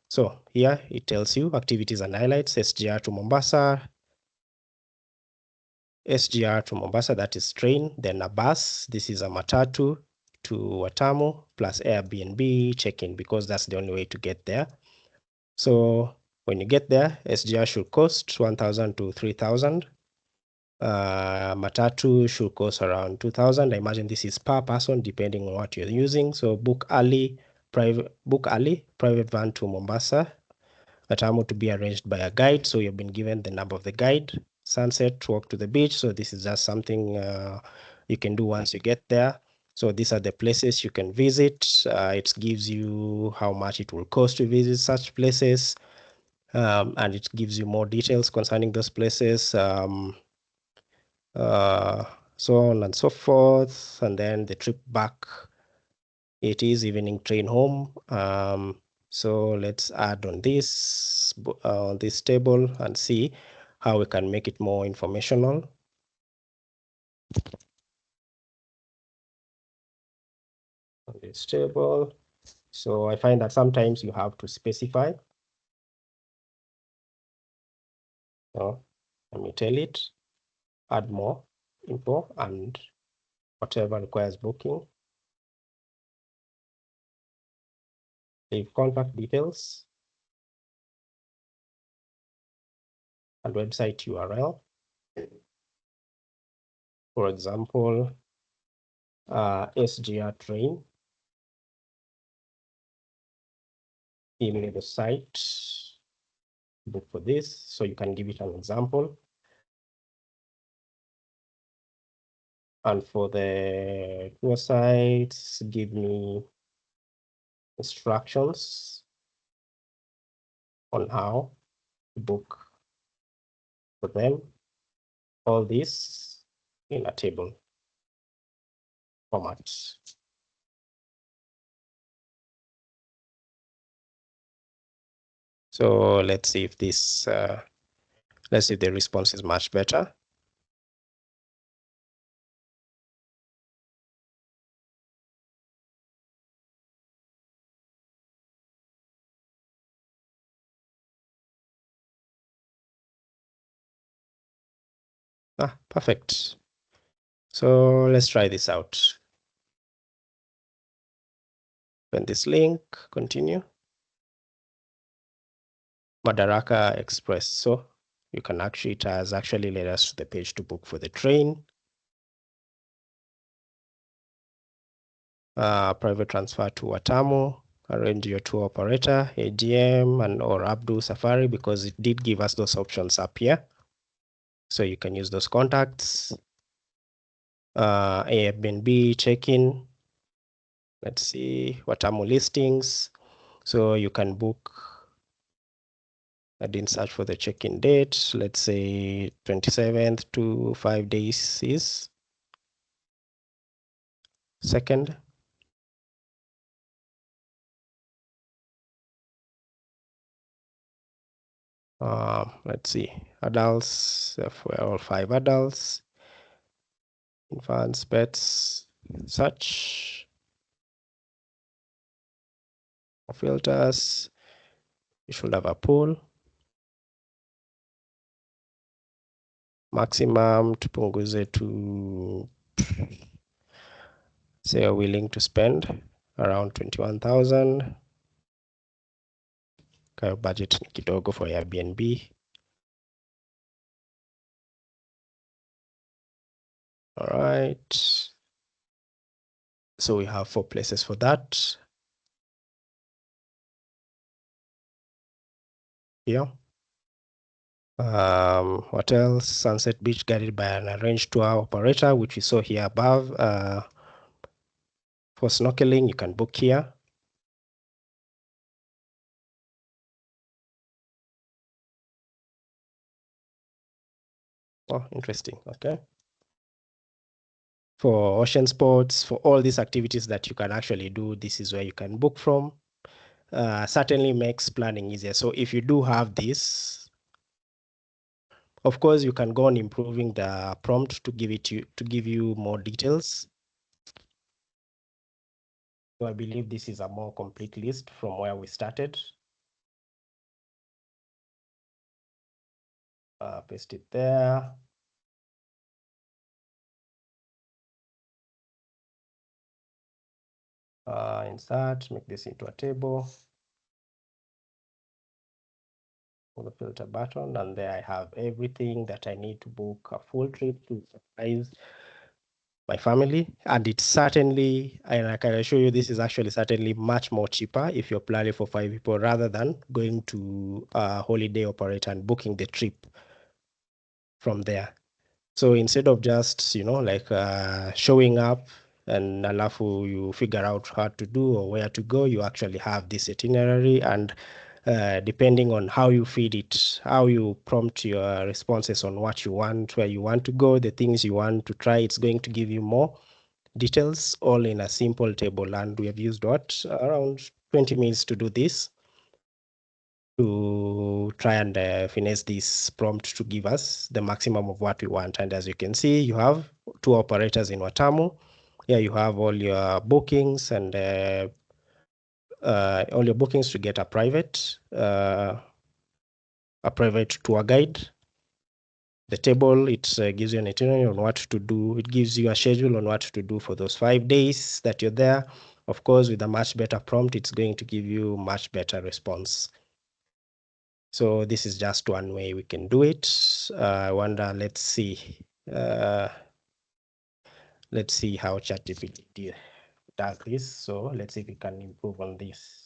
So here it tells you activities and highlights, SGR to Mombasa, that is train, then a bus, this is a matatu to Watamu, plus Airbnb check-in, because that's the only way to get there. So when you get there, SGR should cost 1,000 to 3,000. Matatu should cost around 2,000. I imagine this is per person depending on what you're using. So book early, private van to Mombasa. Watamu to be arranged by a guide. So you've been given the number of the guide. Sunset, walk to the beach. So this is just something you can do once you get there. So these are the places you can visit. It gives you how much it will cost to visit such places. And it gives you more details concerning those places. So on and so forth. And then the trip back, it is evening train home. So let's add on this table and see how we can make it more informational. On this table. So I find that sometimes you have to specify. So let me tell it, add more info and whatever requires booking. Leave contact details and website URL. For example, SGR train, email the site, book for this. So you can give it an example. And for the tour sites, give me instructions on how to book for them. All this in a table format. So let's see if this, let's see if the response is much better. Perfect. So let's try this out. Open this link, continue. Madaraka Express. So you can actually, it has actually led us to the page to book for the train. Private transfer to Watamu, arrange your tour operator, AGM, and or Abdul Safari, because it did give us those options up here. So you can use those contacts. Airbnb check-in. Let's see, Watamu listings. So you can book. I didn't search for the check-in date. Let's say 27th to 5 days is second. Let's see, adults, if we're all 5 adults, infants, pets, such filters. You should have a pool. Maximum tupunguze to, say you're willing to spend around 21,000. Kayo budget ni kidogo for Airbnb. All right. So we have 4 places for that. Here. What else? Sunset Beach guided by an arranged tour operator, which we saw here above. For snorkeling, you can book here. Oh, interesting. Okay. For ocean sports, for all these activities that you can actually do, this is where you can book from. Certainly makes planning easier. So if you do have this, of course, you can go on improving the prompt to give you more details. So I believe this is a more complete list from where we started. Paste it there. Insert, make this into a table. the filter button, and there I have everything that I need to book a full trip to surprise my family. And it's certainly, and I can assure you, this is actually certainly much more cheaper if you're planning for 5 people rather than going to a holiday operator and booking the trip from there. So instead of just, like showing up and alafu you figure out how to do or where to go, you actually have this itinerary, and depending on how you feed it, how you prompt your responses on what you want, where you want to go, the things you want to try, it's going to give you more details all in a simple table. And we have used around 20 minutes to do this, to try and finesse this prompt to give us the maximum of what we want. And as you can see, you have 2 operators in Watamu. Here you have all your bookings and all your bookings to get a private tour guide. The table, it gives you an itinerary on what to do. It gives you a schedule on what to do for those 5 days that you're there. Of course, with a much better prompt, it's going to give you much better response. So this is just one way we can do it. I wonder, let's see how ChatGPT does this. So let's see if we can improve on this.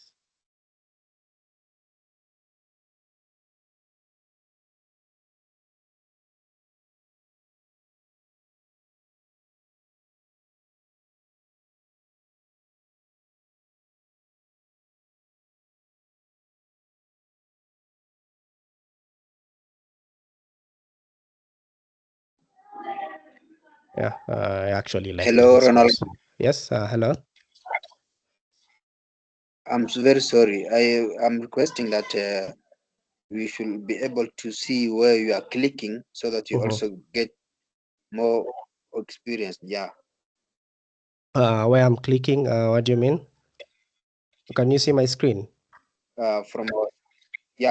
Yeah, I actually like the Hello, Ronald. response. Yes, hello. I'm very sorry. am requesting that we should be able to see where you are clicking so that you also get more experience. Yeah. Where I'm clicking, what do you mean? Can you see my screen? Yeah,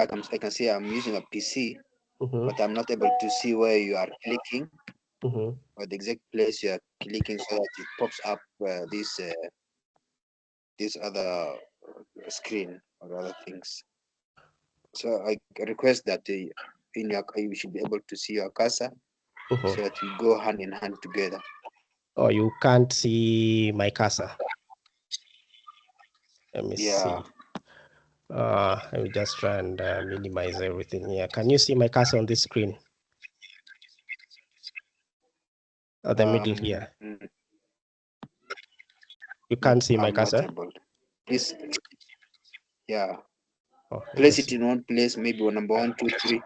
I can see I'm using a PC, but I'm not able to see where you are clicking or the exact place you are clicking so that it pops up this other screen or other things. So I request that you should be able to see your cursor so that we go hand in hand together. Oh, you can't see my cursor. Let me see. Let me just try and minimize everything here. Can you see my cursor on this screen? At the middle here. You can't see my cursor? Please, yeah. Oh, Place it in one place, maybe on number 1, 2, 3.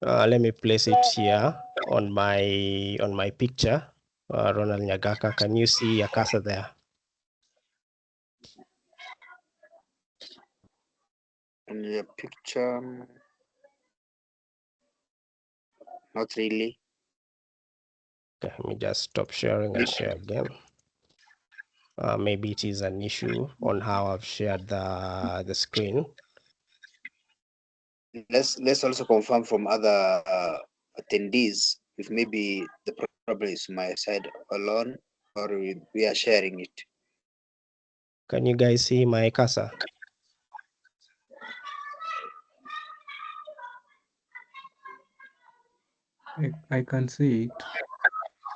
Let me place it here on my picture. Ronald Nyagaka, can you see a cursor there? On your picture, not really. Okay, let me just stop sharing and share again. Maybe it is an issue on how I've shared the screen. Let's also confirm from other attendees if maybe the problem is my side alone or we are sharing it. Can you guys see my cursor? I can see it.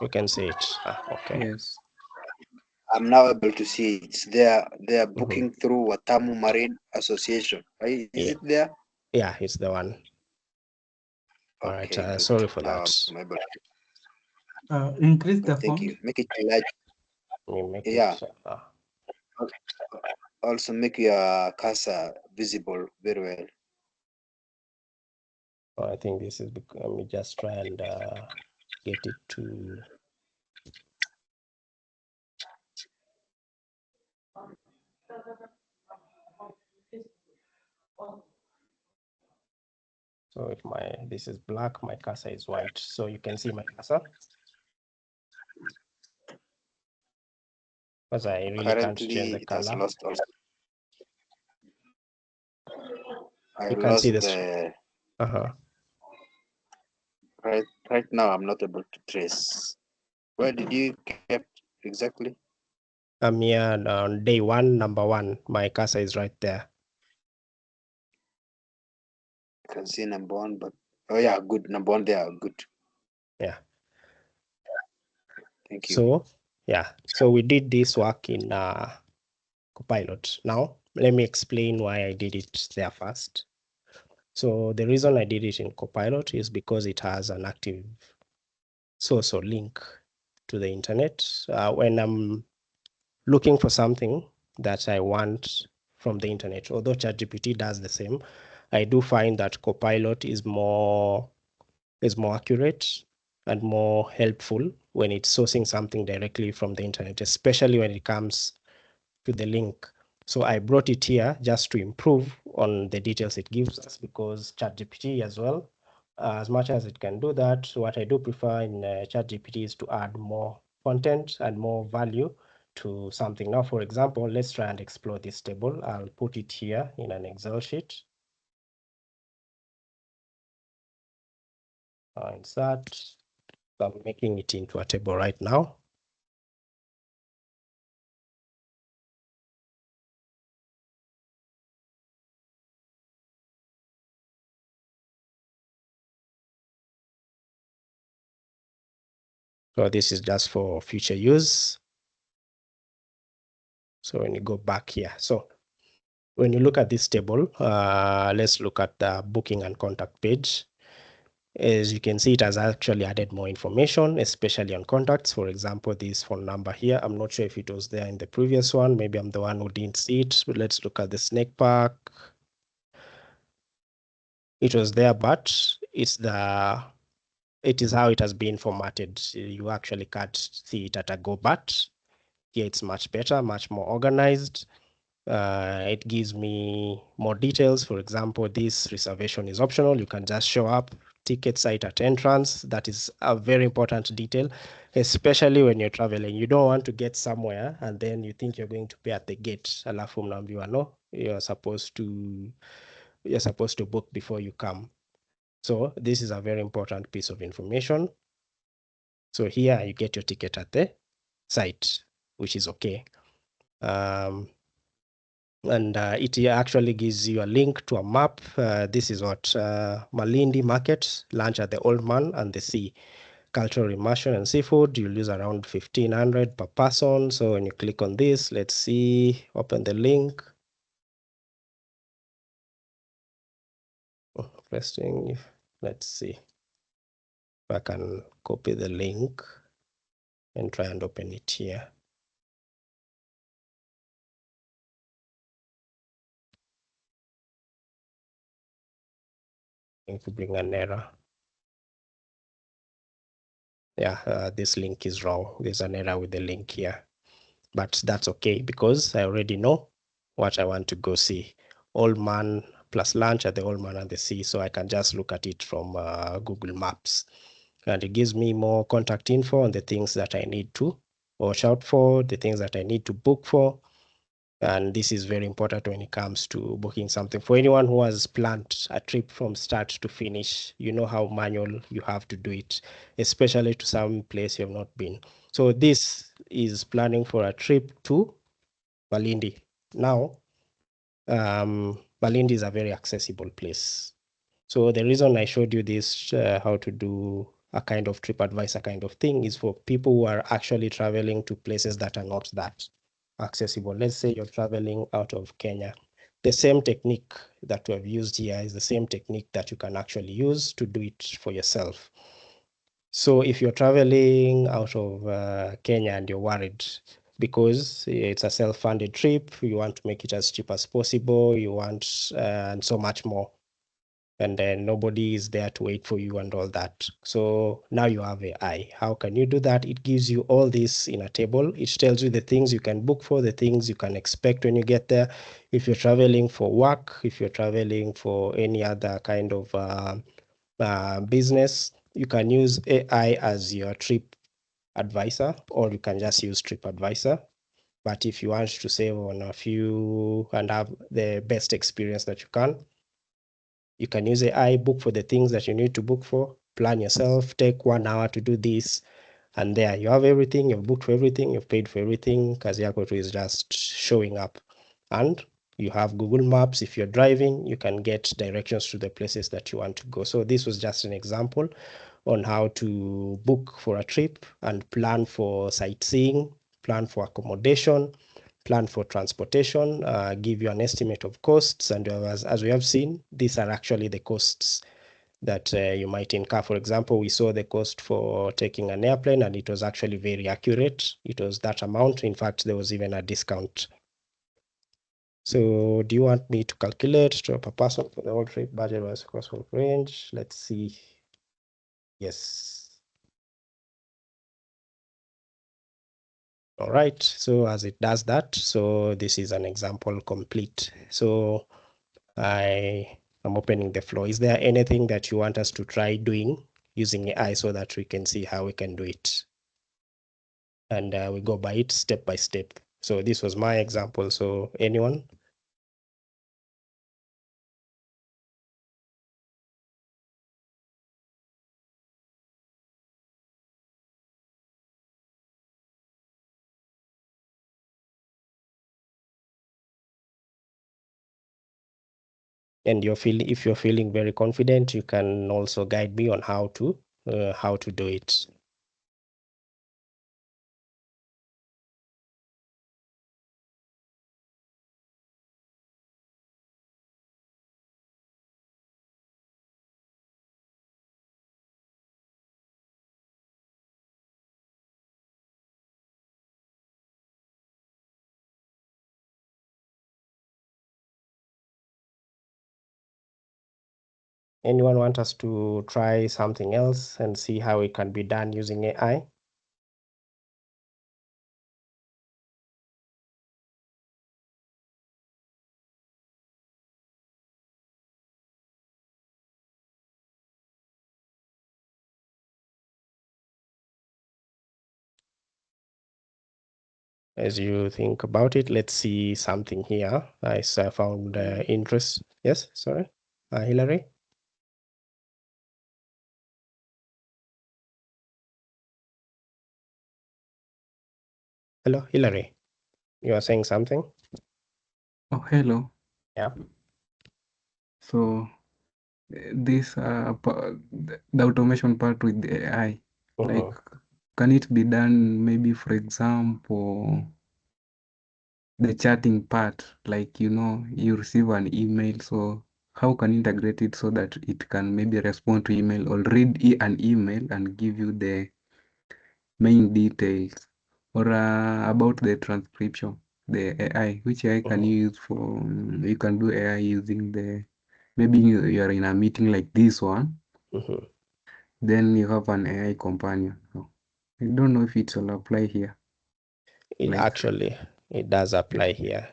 You can see it. Okay. Yes. I'm now able to see it. It's there. They are booking through Watamu Marine Association. Right? Is it there? Yeah, it's the one. All right. Sorry for that. Increase the Thank font. you. Make it large. Make yeah. It, Also make your cursor visible very well. I think this is because, let me just try and get it to. So if this is black, my cursor is white. So you can see my cursor. Because I really can't change the color. You can see this. Right now, I'm not able to trace. Where did you kept exactly? I'm here on day 1, number 1. My cursor is right there. I can see number 1, but oh yeah, good. Number 1 there, good. Yeah. Thank you. So yeah, so we did this work in Copilot. Now let me explain why I did it there first. So the reason I did it in Copilot is because it has an active source or link to the internet. When I'm looking for something that I want from the internet, although ChatGPT does the same, I do find that Copilot is more accurate and more helpful when it's sourcing something directly from the internet, especially when it comes to the link. So I brought it here just to improve on the details it gives us, because ChatGPT as well, as much as it can do that, what I do prefer in ChatGPT is to add more content and more value to something. Now, for example, let's try and explore this table. I'll put it here in an Excel sheet. Insert. So I'm making it into a table right now. So this is just for future use. So when you go back here, so when you look at this table, let's look at the booking and contact page. As you can see, it has actually added more information, especially on contacts. For example, this phone number here, I'm not sure if it was there in the previous one. Maybe I'm the one who didn't see it. But let's look at the snake park. It was there, but it is how it has been formatted. You actually can't see it at a go, but here it's much better, much more organized. It gives me more details. For example, this reservation is optional. You can just show up, ticket site at entrance. That is a very important detail, especially when you're traveling. You don't want to get somewhere and then you think you're going to pay at the gate. Alafu mnaambiwa no, you're supposed to book before you come. So this is a very important piece of information. So here you get your ticket at the site, which is okay. And it actually gives you a link to a map. This is what Malindi Market, lunch at the Old Man and the Sea. Cultural immersion and seafood, you'll use around 1,500 per person. So when you click on this, let's see, open the link. Interesting. Let's see if I can copy the link and try and open it here. Going to bring an error. Yeah, this link is wrong. There's an error with the link here, but that's okay because I already know what I want to go see. Old Man plus lunch at the Old Man and the Sea. So I can just look at it from Google Maps, and it gives me more contact info on the things that I need to watch out for, the things that I need to book for. And this is very important when it comes to booking something. For anyone who has planned a trip from start to finish, you know how manual you have to do it, especially to some place you have not been. So this is planning for a trip to Malindi. Now, Malindi is a very accessible place. So the reason I showed you this, how to do a kind of TripAdvisor kind of thing, is for people who are actually traveling to places that are not that accessible. Let's say you're traveling out of Kenya. The same technique that we have used here is the same technique that you can actually use to do it for yourself. So if you're traveling out of Kenya and you're worried because it's a self-funded trip, you want to make it as cheap as possible, you want and so much more, and then nobody is there to wait for you and all that. So now you have AI. How can you do that? It gives you all this in a table. It tells you the things you can book for, the things you can expect when you get there. If you're traveling for work, if you're traveling for any other kind of business, you can use AI as your trip advisor, or you can just use TripAdvisor. But if you want to save on a few and have the best experience that you can use AI, book for the things that you need to book for, plan yourself, take 1 hour to do this, And there you have everything, you've booked for everything, you've paid for everything. Kazi yako tu is just showing up. And you have Google Maps. If you're driving, you can get directions to the places that you want to go. So this was just an example on how to book for a trip and plan for sightseeing, plan for accommodation, plan for transportation, give you an estimate of costs. And as we have seen, these are actually the costs that you might incur. For example, we saw the cost for taking an airplane, and it was actually very accurate. It was that amount. In fact, there was even a discount. So do you want me to calculate per person for the whole trip budget was across whole range? Let's see. Yes. All right, so as it does that, so this is an example complete. So I am opening the floor. Is there anything that you want us to try doing using AI so that we can see how we can do it? And we go by it step by step. So this was my example. So anyone? And if you're feeling very confident, you can also guide me on how to do it. Anyone want us to try something else and see how it can be done using AI? As you think about it, let's see something here. I found interest. Yes, sorry, Hillary. Hello, Hillary. You are saying something? Oh, hello. Yeah. So this the automation part with the AI, like, can it be done maybe, for example, the chatting part, like, you receive an email, so how can you integrate it so that it can maybe respond to email or read an email and give you the main details? Or about the transcription, the AI, which AI can you use for, you can do AI using maybe you are in a meeting like this one, then you have an AI companion. So I don't know if it will apply here. Actually, it does apply here.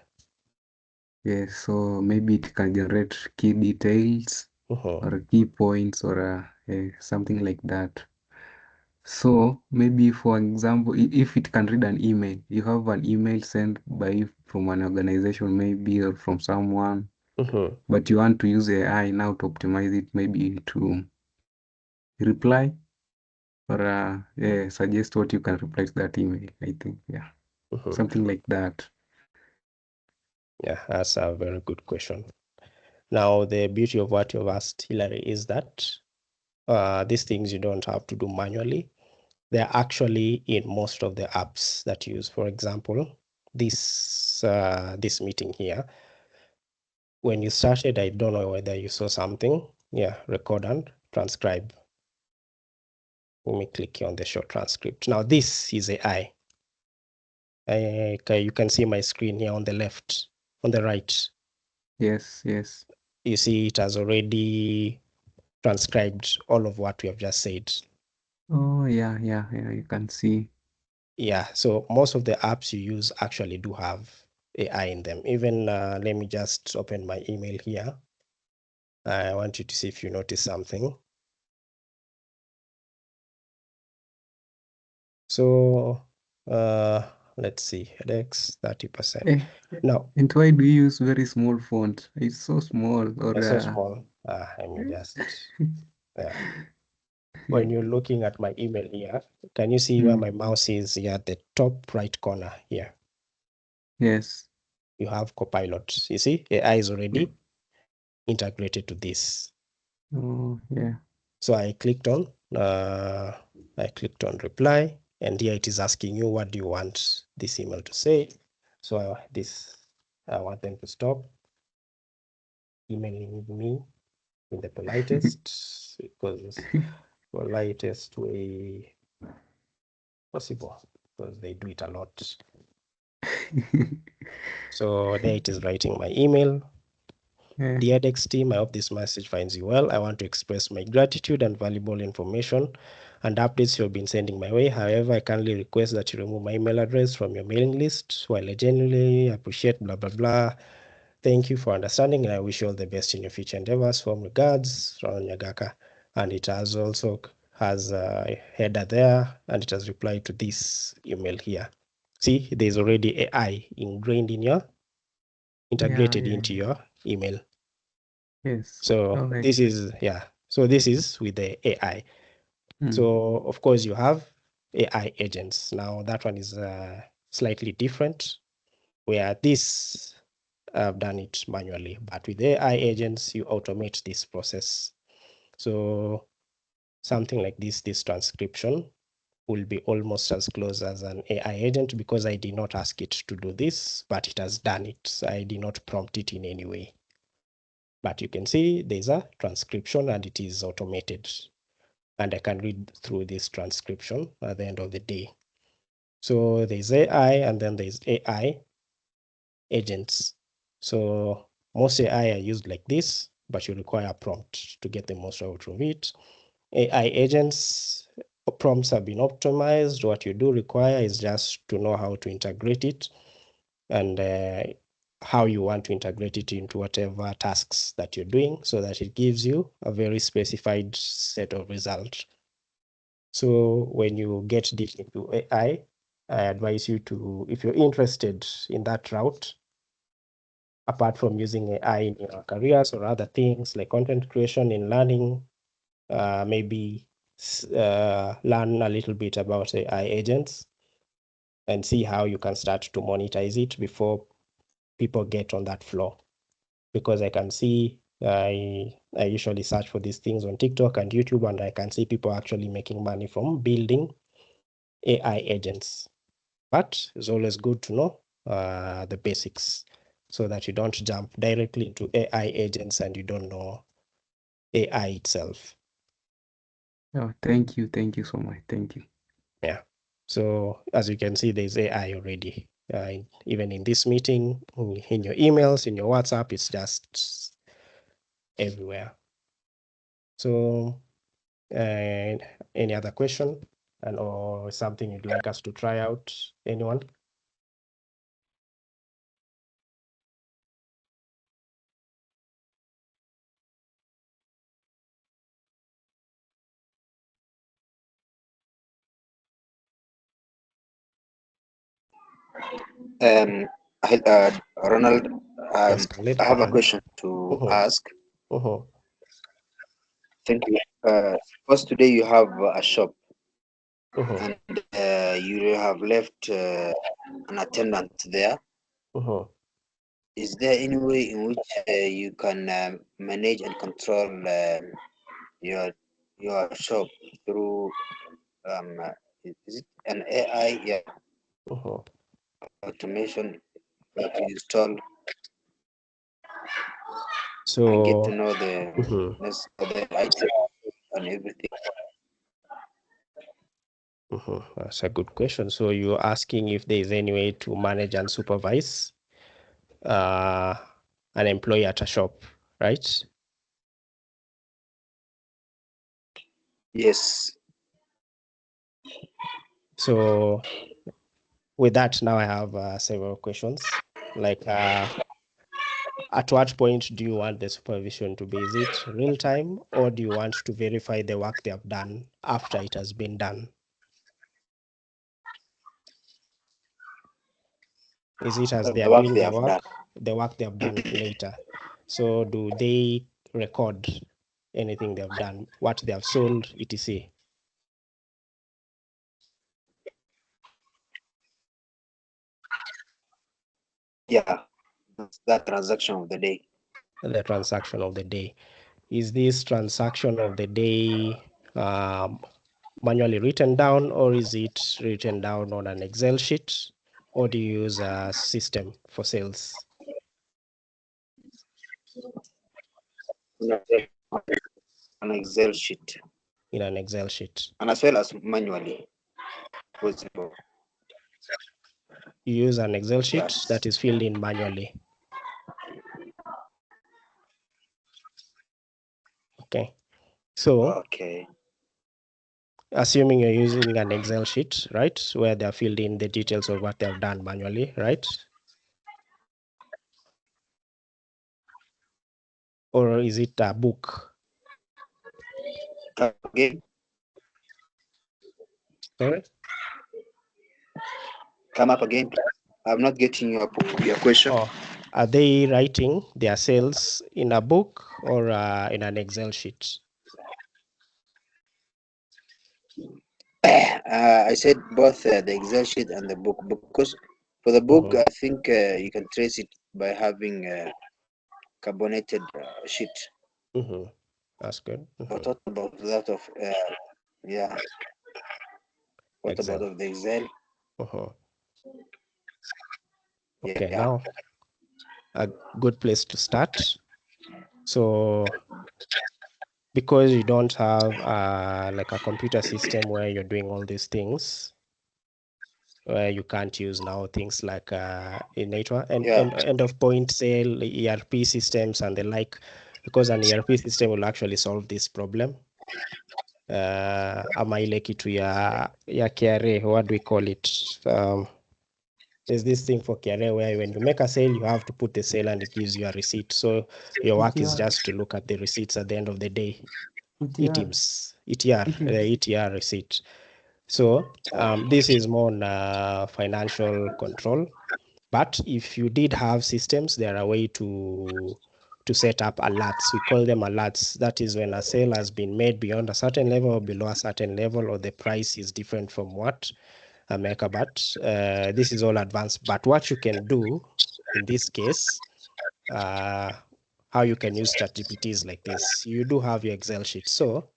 Yes, so maybe it can generate key details or key points or something like that. So maybe, for example, if it can read an email, you have an email sent from an organization maybe, or from someone, but you want to use AI now to optimize it, maybe to reply or suggest what you can reply to that email, I think. Yeah, something like that. Yeah, that's a very good question. Now, the beauty of what you've asked, Hillary, is that these things you don't have to do manually. They're actually in most of the apps that you use. For example, this meeting here, when you started, I don't know whether you saw something. Yeah, record and transcribe. Let me click on the short transcript. Now, this is AI. You can see my screen here on the left, on the right. Yes, yes. You see it has already transcribed all of what we have just said. Oh, yeah, you can see. Yeah, so most of the apps you use actually do have AI in them. Even let me just open my email here. I want you to see if you notice something. So let's see, headaches 30%. Now, and why do you use very small font? It's so small. Or it's so small. Let me just yeah. when you're looking at my email here, can you see where my mouse is here at the top right corner here? Yes. You have Copilot. You see, AI is already integrated to this. Oh, yeah. So I clicked on reply, and here it is asking you, what do you want this email to say? So I want them to stop emailing me in the politest politest way possible, because they do it a lot. So there it is writing my email. Yeah. Dear Dex team, I hope this message finds you well. I want to express my gratitude and valuable information and updates you have been sending my way. However, I kindly request that you remove my email address from your mailing list. While I genuinely appreciate blah blah blah, thank you for understanding, and I wish you all the best in your future endeavors. From regards, Ronald Nyagaka. And it has a header there, and it has replied to this email here. See, there's already AI ingrained in your integrated into your email. Yes. So this is this is with the AI. So of course you have AI agents. Now that one is slightly different, where this I've done it manually, but with AI agents you automate this process. So something like this transcription will be almost as close as an AI agent, because I did not ask it to do this, but it has done it. I did not prompt it in any way. But you can see there's a transcription and it is automated. And I can read through this transcription at the end of the day. So there's AI and then there's AI agents. So most AI are used like this, but you require a prompt to get the most out of it. AI agents prompts have been optimized. What you do require is just to know how to integrate it and how you want to integrate it into whatever tasks that you're doing, so that it gives you a very specified set of results. So when you get deep into AI, I advise you to, if you're interested in that route, apart from using AI in your careers or other things like content creation, in learning, maybe learn a little bit about AI agents and see how you can start to monetize it before people get on that floor. Because I can see, I usually search for these things on TikTok and YouTube, and I can see people actually making money from building AI agents. But it's always good to know the basics, so that you don't jump directly into AI agents and you don't know AI itself. Oh, thank you so much. Thank you. Yeah. So as you can see, there's AI already. Even in this meeting, in your emails, in your WhatsApp, it's just everywhere. So any other question or something you'd like us to try out? Anyone? Ronald, Yes, I have a question to ask. Thank you. Suppose today you have a shop and you have left an attendant there. Is there any way in which you can manage and control your shop through is it an AI automation that you install and get to know the item and everything? That's a good question. So you're asking if there is any way to manage and supervise an employee at a shop, right? Yes. So with that, now I have several questions. Like, at what point do you want the supervision to be? Is it real time, or do you want to verify the work they have done after it has been done? Is it as they are doing the work they have done later? So do they record anything they've done, what they have sold, etc. Yeah, that's that transaction of the day. The transaction of the day. Is this transaction of the day manually written down, or is it written down on an Excel sheet, or do you use a system for sales? An Excel sheet. In an Excel sheet. And as well as manually possible. You use an Excel sheet Yes. that is filled in manually. Okay. So, okay. Assuming you're using an Excel sheet, right, where they're filled in the details of what they've done manually, right? Or is it a book? Again. Sorry? Come up again. I'm not getting your question. Oh, are they writing their sales in a book or in an Excel sheet? I said both the Excel sheet and the book, because for the book, I think you can trace it by having a carbonated sheet. That's good. But what about that of yeah? What Excel. about of the Excel? Okay, now a good place to start. So, because you don't have like a computer system where you're doing all these things, where you can't use now things like Innator and end of point sale, ERP systems and the like, because an ERP system will actually solve this problem. Ama ile kitu ya KRA, what do we call it? There's this thing for KRA where when you make a sale, you have to put the sale and it gives you a receipt. So your work is just to look at the receipts at the end of the day. ETR, the ETR receipt. So this is more on financial control. But if you did have systems, there are a way to set up alerts. We call them alerts. That is when a sale has been made beyond a certain level or below a certain level, or the price is different from what America. But this is all advanced. But what you can do in this case, how you can use ChatGPT is like this. You do have your Excel sheet. So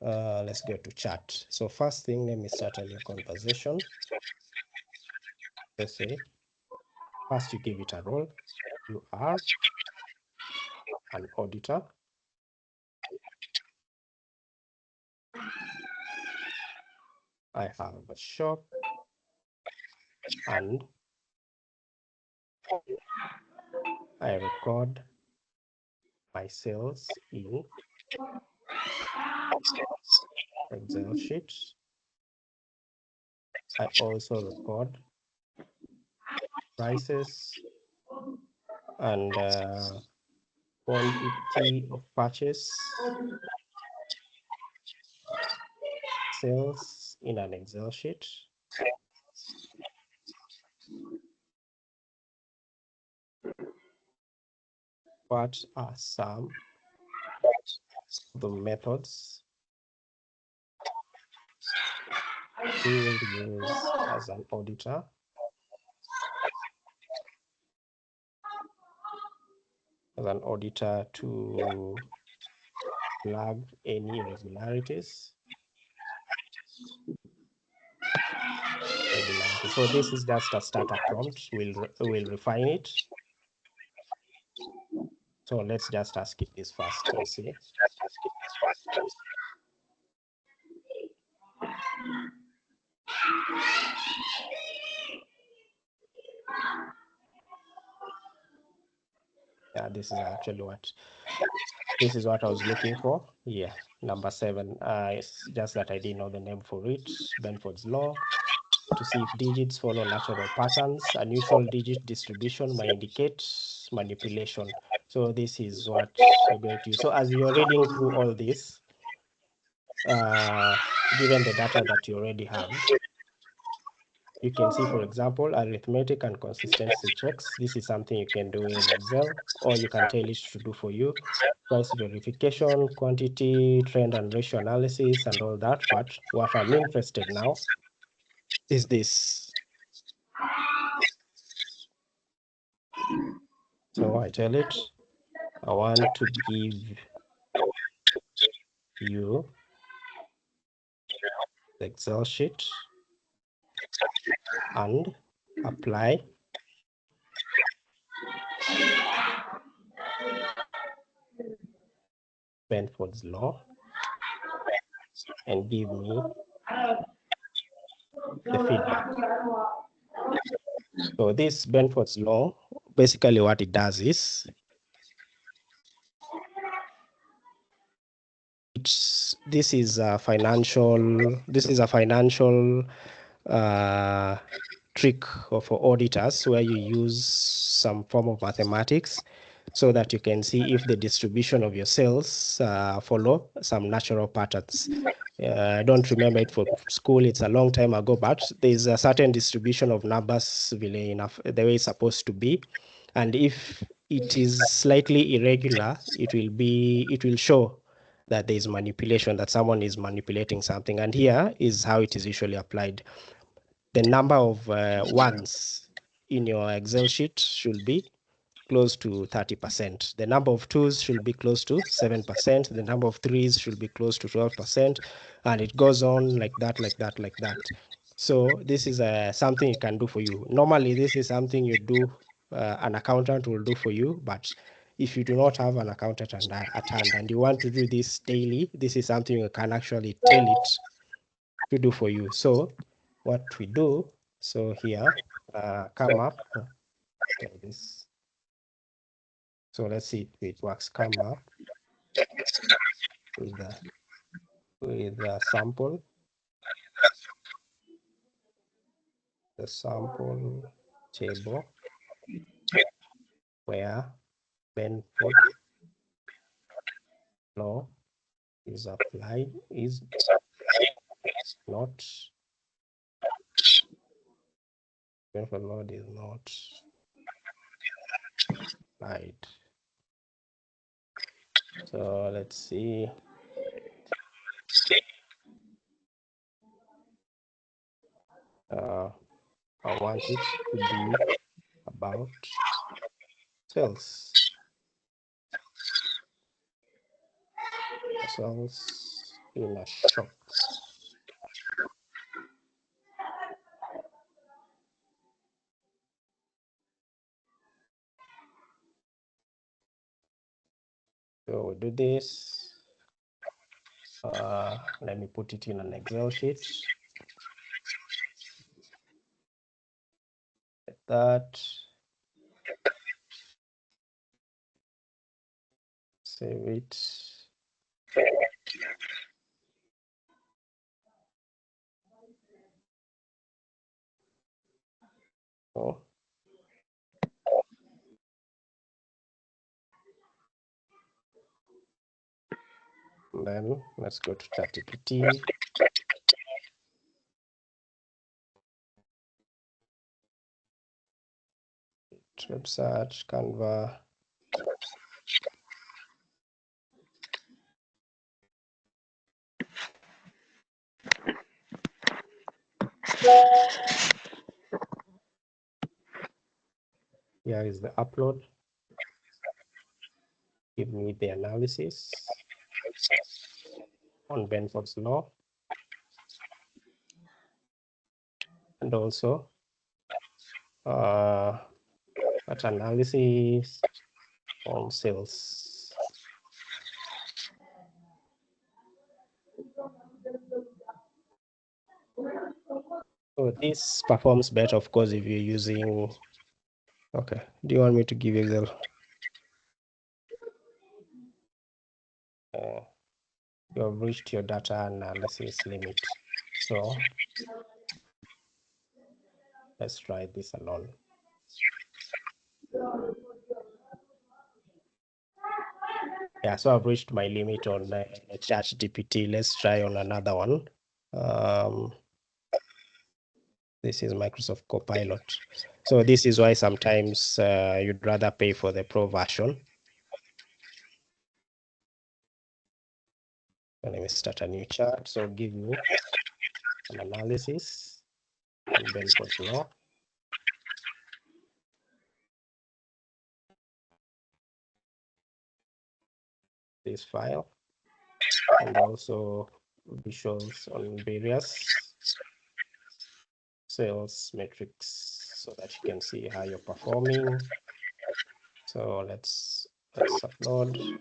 let's go to chat. So first thing, let me start a new conversation. Let's say, first you give it a role. You are an auditor. I have a shop and I record my sales in Excel sheets. I also record prices and quantity of purchase sales in an Excel sheet. What are some of the methods we will use as an auditor to flag any irregularities? So this is just a starter prompt. We'll refine it. So let's just ask it this first and see. Yeah, this is actually what I was looking for. Yeah, number 7. It's just that I didn't know the name for it. Benford's law. To see if digits follow natural patterns. Unusual digit distribution might indicate manipulation. So this is what we're going to use. So as you're reading through all this, given the data that you already have, You can see, for example, arithmetic and consistency checks. This is something you can do in Excel, or you can tell it to do for you. Price verification, quantity, trend and ratio analysis, and all that. But what I'm interested now is this. So I tell it, I want to give you the Excel sheet and apply Benford's law and give me the feedback. So this Benford's law, basically what it does is this is a financial trick for auditors where you use some form of mathematics so that you can see if the distribution of your sales follow some natural patterns. I don't remember it from school, it's a long time ago, but there's a certain distribution of numbers really enough the way it's supposed to be. And if it is slightly irregular, it will show that there is manipulation, that someone is manipulating something. And here is how it is usually applied. The number of ones in your Excel sheet should be close to 30%. The number of twos should be close to 7%. The number of threes should be close to 12%. And it goes on like that, like that, like that. So this is something you can do for you. Normally, this is something you do, an accountant will do for you. But if you do not have an accountant at hand and you want to do this daily, this is something you can actually tell it to do for you. So what we do, so here, come up, okay, this. So let's see if it works. Come up with the sample, the sample table where Benford law is applied, is not, Benford law is not applied. So let's see. I want it to be about sales. Sales in a shop. So we do this. Let me put it in an Excel sheet. Like that. Save it. Oh. Then let's go to ChatGPT. Web search, Canva. Here is the upload. Give me the analysis on Benford's law. And also that analysis on sales. So this performs better, of course, if you're using. Okay, do you want me to give you Excel? You have reached your data analysis limit. So let's try this alone. Yeah, so I've reached my limit on ChatGPT. Let's try on another one. This is Microsoft Copilot. So this is why sometimes you'd rather pay for the Pro version. So let me start a new chart. So give me an analysis on Benford law. This file, and also visuals on various sales metrics so that you can see how you're performing. So let's upload.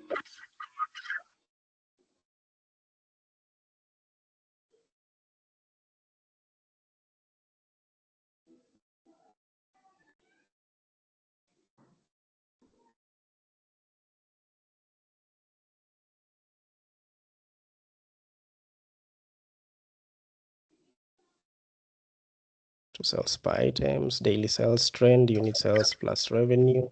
To sales per items, daily sales trend, unit sales plus revenue.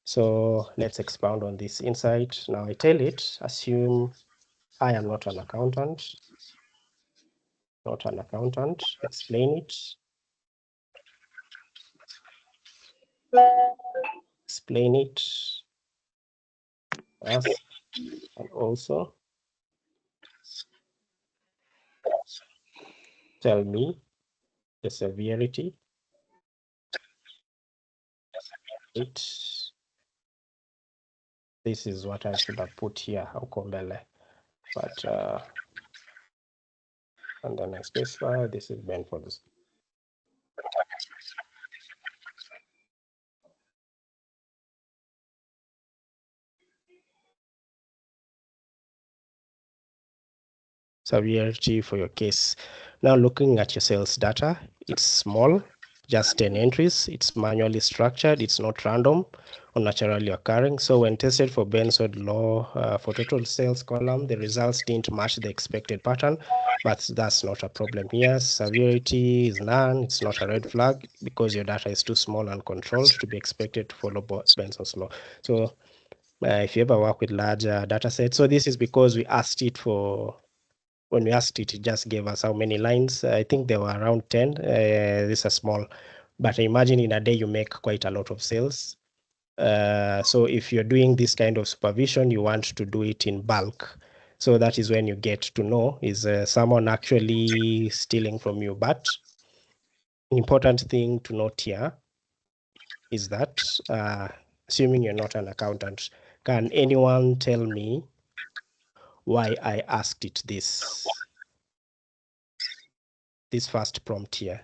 So let's expound on this insight. Now I tell it, assume I am not an accountant. Explain it. Explain it. Ask, and also tell me the severity. This is what I should have put here, but and then I specify this is meant for this. Severity for your case. Now looking at your sales data, it's small, just 10 entries. It's manually structured. It's not random or naturally occurring. So when tested for Benford law for total sales column, the results didn't match the expected pattern, but that's not a problem here. Severity is none. It's not a red flag because your data is too small and controlled to be expected to follow Benson's law. So if you ever work with larger data sets, so this is because we asked it for. When we asked it, it just gave us how many lines. I think there were around 10. These are small, but I imagine in a day you make quite a lot of sales. So if you're doing this kind of supervision, you want to do it in bulk. So that is when you get to know, is someone actually stealing from you? But an important thing to note here is that assuming you're not an accountant, can anyone tell me why I asked it this first prompt here?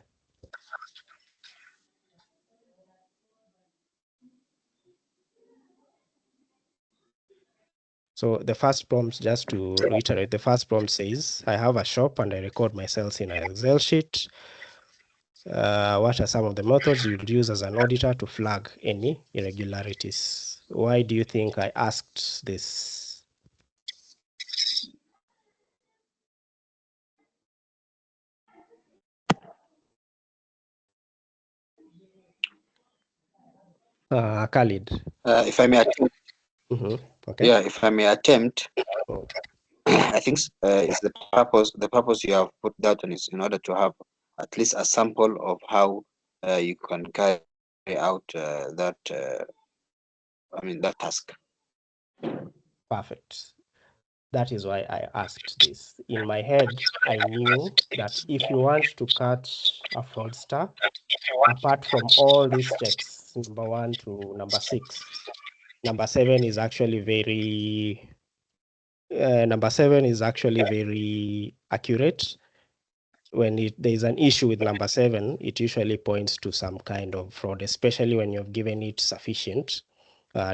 So the first prompt, just to reiterate, the first prompt says, I have a shop and I record my sales in an Excel sheet. What are some of the methods you'll use as an auditor to flag any irregularities? Why do you think I asked this? Khalid. If I may attempt, Okay. yeah, if I may attempt, Oh. I think it's the purpose. The purpose you have put that on is in order to have at least a sample of how you can carry out that. That task. Perfect. That is why I asked this. In my head, I knew that if you want to catch a fraudster, apart from all these checks, number 1 to number 6, number 7 is actually very accurate. When there is an issue with number 7, it usually points to some kind of fraud, especially when you've given it sufficient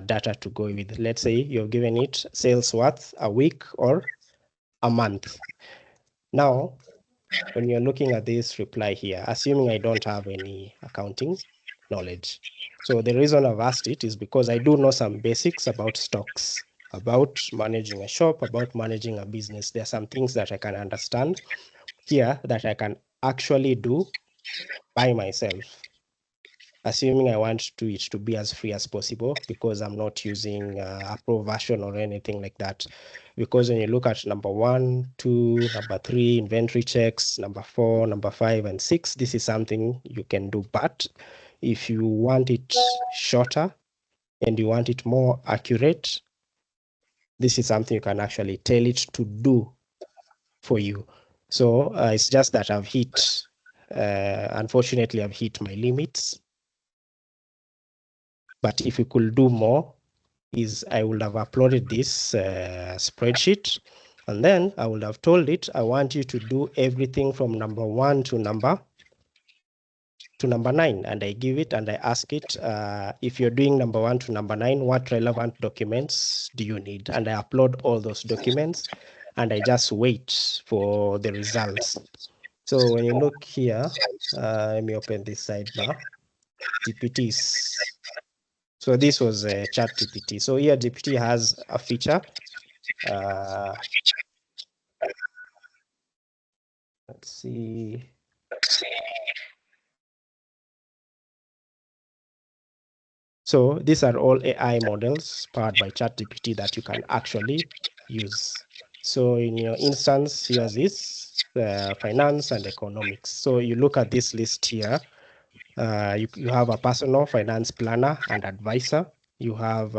data to go with. Let's say you've given it sales worth a week or a month. Now, when you're looking at this reply here, assuming I don't have any accounting knowledge. So the reason I've asked it is because I do know some basics about stocks, about managing a shop, about managing a business. There are some things that I can understand here that I can actually do by myself. assuming I want it to be as free as possible, because I'm not using a pro version or anything like that. Because when you look at number 1, 2, number 3, inventory checks, number 4, number 5, and 6, this is something you can do. But if you want it shorter and you want it more accurate, this is something you can actually tell it to do for you. So it's just that I've hit, unfortunately, I've hit my limits. But if you could do more, is I would have uploaded this spreadsheet, and then I would have told it, I want you to do everything from number 1 to number 9, and I give it and I ask it, if you're doing number 1 to number 9, what relevant documents do you need? And I upload all those documents and I just wait for the results. So when you look here, let me open this sidebar. GPTs. So this was a chat GPT. So here GPT has a feature. Let's see. So these are all AI models powered by ChatGPT that you can actually use. So in your instance, here's this finance and economics. So you look at this list here. You have a personal finance planner and advisor. You have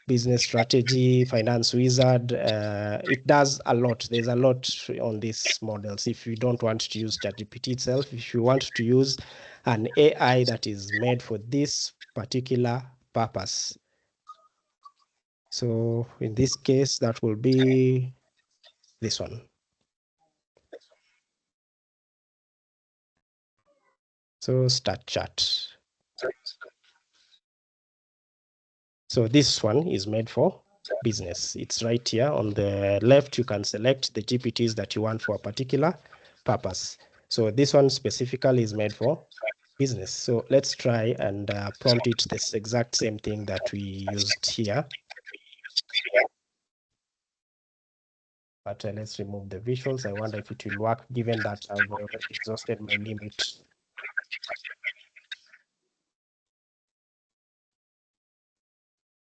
business strategy, finance wizard. It does a lot. There's a lot on these models. If you don't want to use ChatGPT itself, if you want to use an AI that is made for this particular purpose. So in this case, that will be this one. So start chat. So this one is made for business. It's right here on the left. You can select the GPTs that you want for a particular purpose. So this one specifically is made for business. So let's try and prompt it this exact same thing that we used here. But let's remove the visuals. I wonder if it will work, given that I've already exhausted my limit.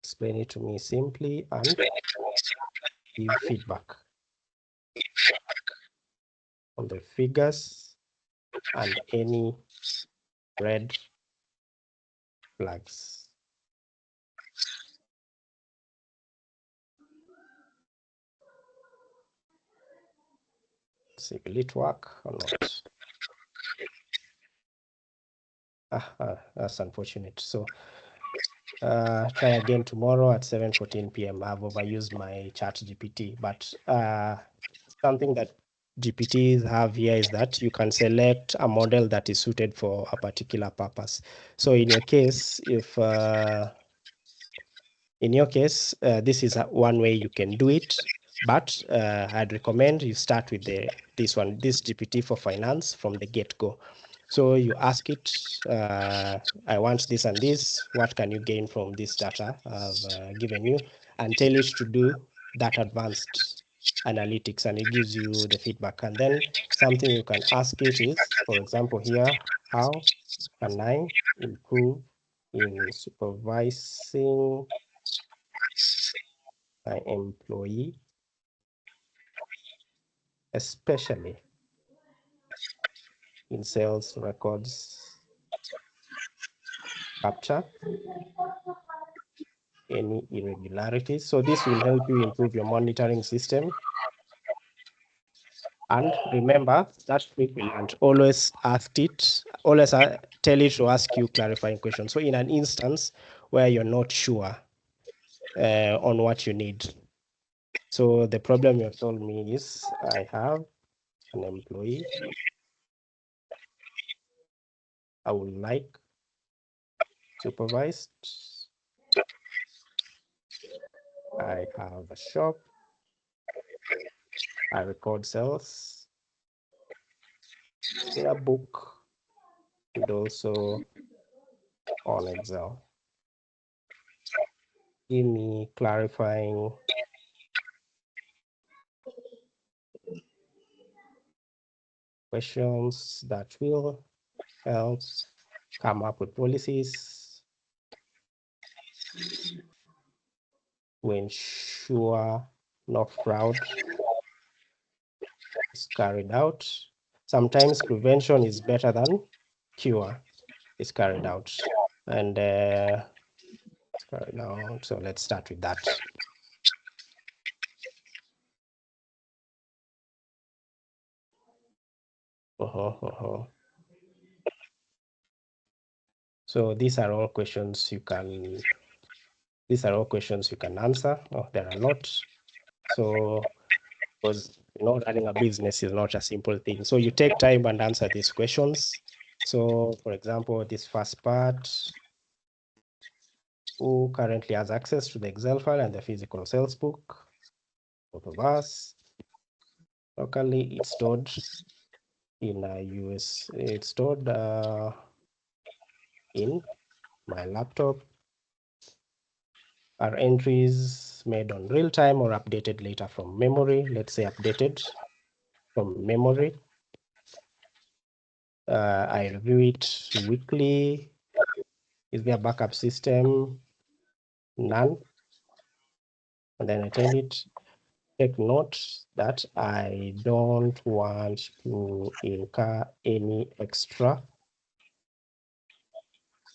Explain it to me simply and give feedback on the figures and any red flags. Let's see, will it work or not? That's unfortunate. So try again tomorrow at 7:14 p.m. I've overused my chat GPT, but something that GPTs have here is that you can select a model that is suited for a particular purpose. So in your case, if this is one way you can do it, but I'd recommend you start with this GPT for finance from the get-go. So you ask it, I want this and this, what can you gain from this data I've given you, and tell it to do that advanced analytics, and it gives you the feedback. And then something you can ask it is, for example here, how can I improve in supervising my employee, especially in sales records capture, any irregularities. So this will help you improve your monitoring system. And remember that frequent, always ask it, always tell it to ask you clarifying questions. So in an instance where you're not sure on what you need. So the problem you told me is I have an employee. I would like supervised. I have a shop. I record sales in a book and also on Excel. Give me clarifying questions that will help come up with policies to ensure no fraud is carried out. Sometimes prevention is better than cure is carried out. And it's carried out. So let's start with that. So these are all questions you can answer. Oh, there are a lot. So because running a business is not a simple thing. So you take time and answer these questions. So for example, this first part, who currently has access to the Excel file and the physical sales book? Both of us. Locally, it's stored in a US. It's stored in my laptop. Are entries made on real time or updated later from memory? Let's say updated from memory. I review it weekly. Is there a backup system? None. And then I tell it, take note that I don't want to incur any extra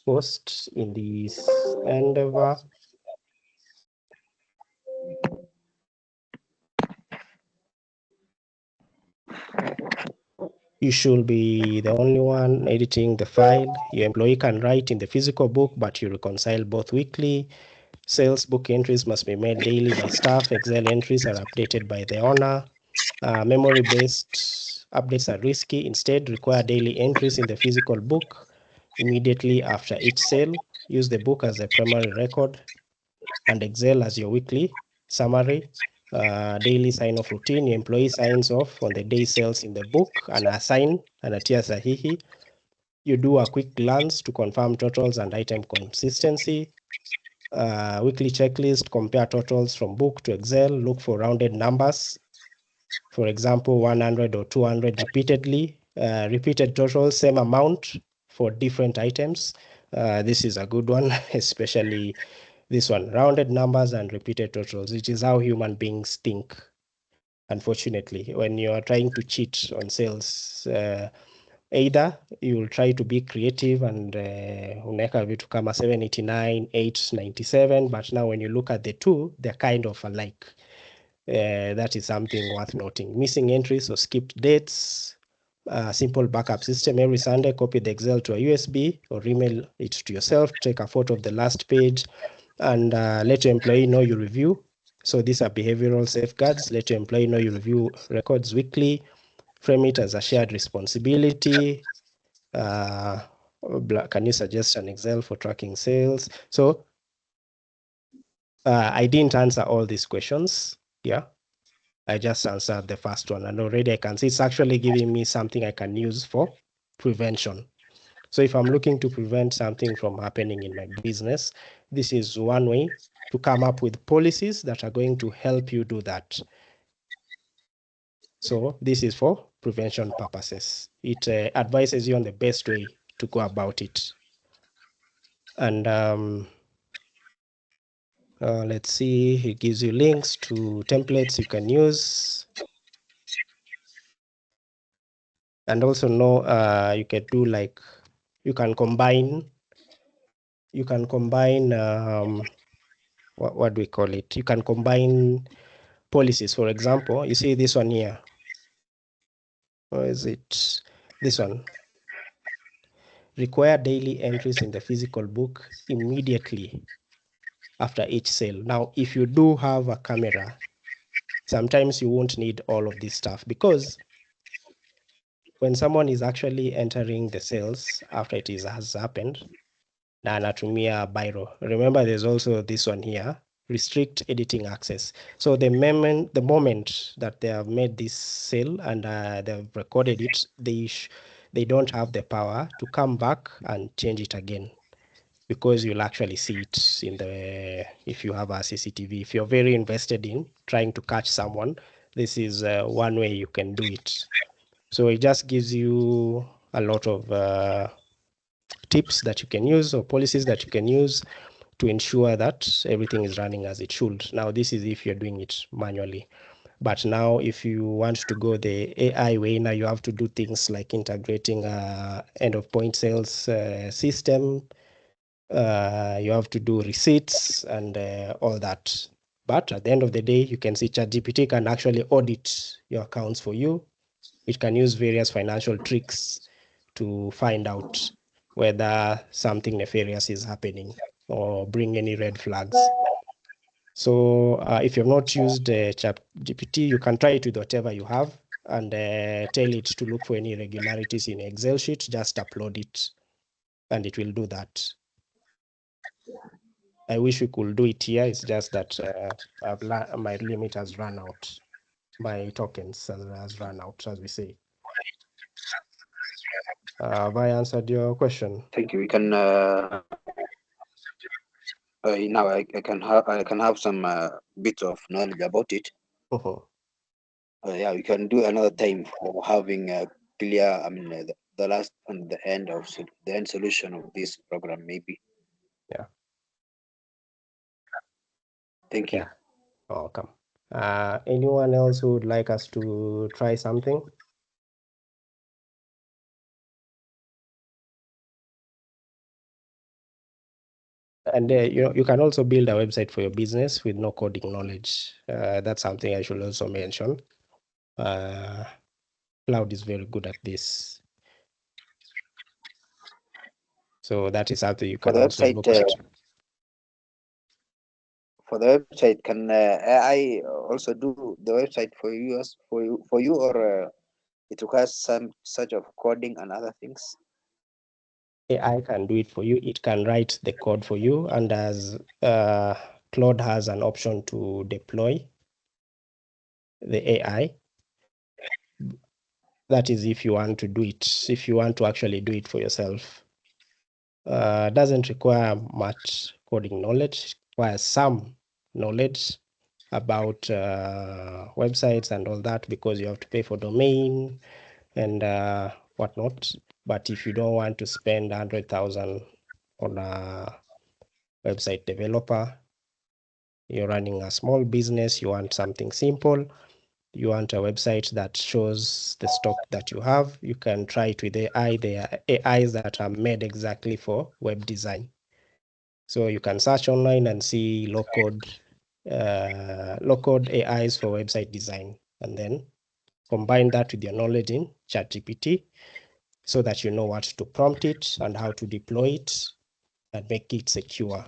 cost in this endeavor. You should be the only one editing the file. Your employee can write in the physical book, but you reconcile both weekly. Sales book entries must be made daily by staff. Excel entries are updated by the owner. Memory-based updates are risky. Instead, require daily entries in the physical book immediately after each sale. Use the book as a primary record and Excel as your weekly summary. Daily sign-off routine. Your employee signs off on the day sales in the book and assign anatia sahihi. You do a quick glance to confirm totals and item consistency. Weekly checklist, compare totals from book to Excel, look for rounded numbers. For example, 100 or 200 repeatedly, repeated totals, same amount for different items. This is a good one, especially this one, rounded numbers and repeated totals, which is how human beings think. Unfortunately, when you are trying to cheat on sales, either you will try to be creative and unaweka vitu kama 789, 897, but now when you look at the two, they're kind of alike. That is something worth noting. Missing entries or skipped dates. Simple backup system. Every Sunday, copy the Excel to a USB or email it to yourself. Take a photo of the last page and let your employee know you review. So these are behavioral safeguards. Let your employee know you review records weekly. Frame it as a shared responsibility. Can you suggest an Excel for tracking sales? So I didn't answer all these questions. Yeah. I just answered the first one, and already I can see it's actually giving me something I can use for prevention. So if I'm looking to prevent something from happening in my business, this is one way to come up with policies that are going to help you do that. So this is for prevention purposes. It advises you on the best way to go about it. And let's see, it gives you links to templates you can use. And also you can do like, you can combine what do we call it? You can combine policies. For example, you see this one here. Or is it this one? Require daily entries in the physical book immediately after each sale. Now, if you do have a camera, sometimes you won't need all of this stuff, because when someone is actually entering the sales after it has happened, na anatumia biro. Remember, there's also this one here, restrict editing access. So the moment that they have made this sale and they've recorded it, they don't have the power to come back and change it again, because you'll actually see it if you have a CCTV. If you're very invested in trying to catch someone, this is one way you can do it. So it just gives you a lot of tips that you can use or policies that you can use to ensure that everything is running as it should. Now, this is if you're doing it manually. But now, if you want to go the AI way, now you have to do things like integrating end of point sales system. You have to do receipts and all that. But at the end of the day, you can see ChatGPT can actually audit your accounts for you. It can use various financial tricks to find out whether something nefarious is happening or bring any red flags. So if you've not used ChatGPT, you can try it with whatever you have and tell it to look for any irregularities in Excel sheet. Just upload it and it will do that. I wish we could do it here. It's just that my limit has run out. My tokens has run out, as we say. Have I answered your question? Thank you. We can now I can have some bit of knowledge about it. Yeah, we can do another time for having a clear. I mean, the last and the end of the end solution of this program, maybe. Yeah. Thank you. Yeah. Welcome. Anyone else who would like us to try something? And you can also build a website for your business with no coding knowledge. That's something I should also mention. Cloud is very good at this. So that is something you can also look at. For the website, can AI also do the website for you, or it requires some such of coding and other things? AI can do it for you. It can write the code for you, and as Claude has an option to deploy the AI. That is if you want to do it, if you want to actually do it for yourself. Doesn't require much coding knowledge, it requires some knowledge about websites and all that, because you have to pay for domain and whatnot. But if you don't want to spend 100,000 on a website developer, you're running a small business, you want something simple, you want a website that shows the stock that you have, you can try it with AI. There are AIs that are made exactly for web design. So you can search online and see low code AIs for website design, and then combine that with your knowledge in ChatGPT so that you know what to prompt it and how to deploy it and make it secure,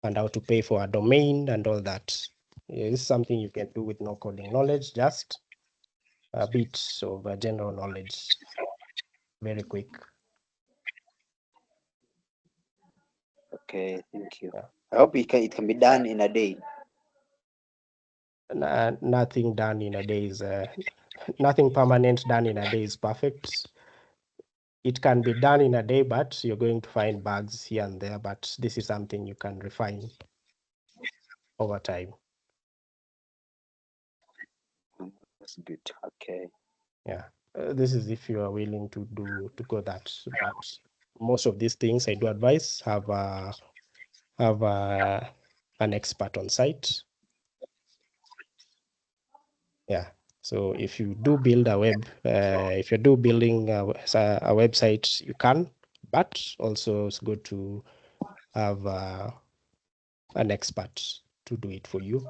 and how to pay for a domain and all that. It's something you can do with no coding knowledge, just a bit of general knowledge, very quick. Okay, thank you. Yeah. I hope it can be done in a day. Nothing done in a day is nothing permanent done in a day is perfect. It can be done in a day, but you're going to find bugs here and there. But this is something you can refine over time. That's good. Okay. Yeah, this is if you are willing to go that. But most of these things I do advise have an expert on site. Yeah. So if you do build a if you do building a website, you can, but also it's good to have an expert to do it for you.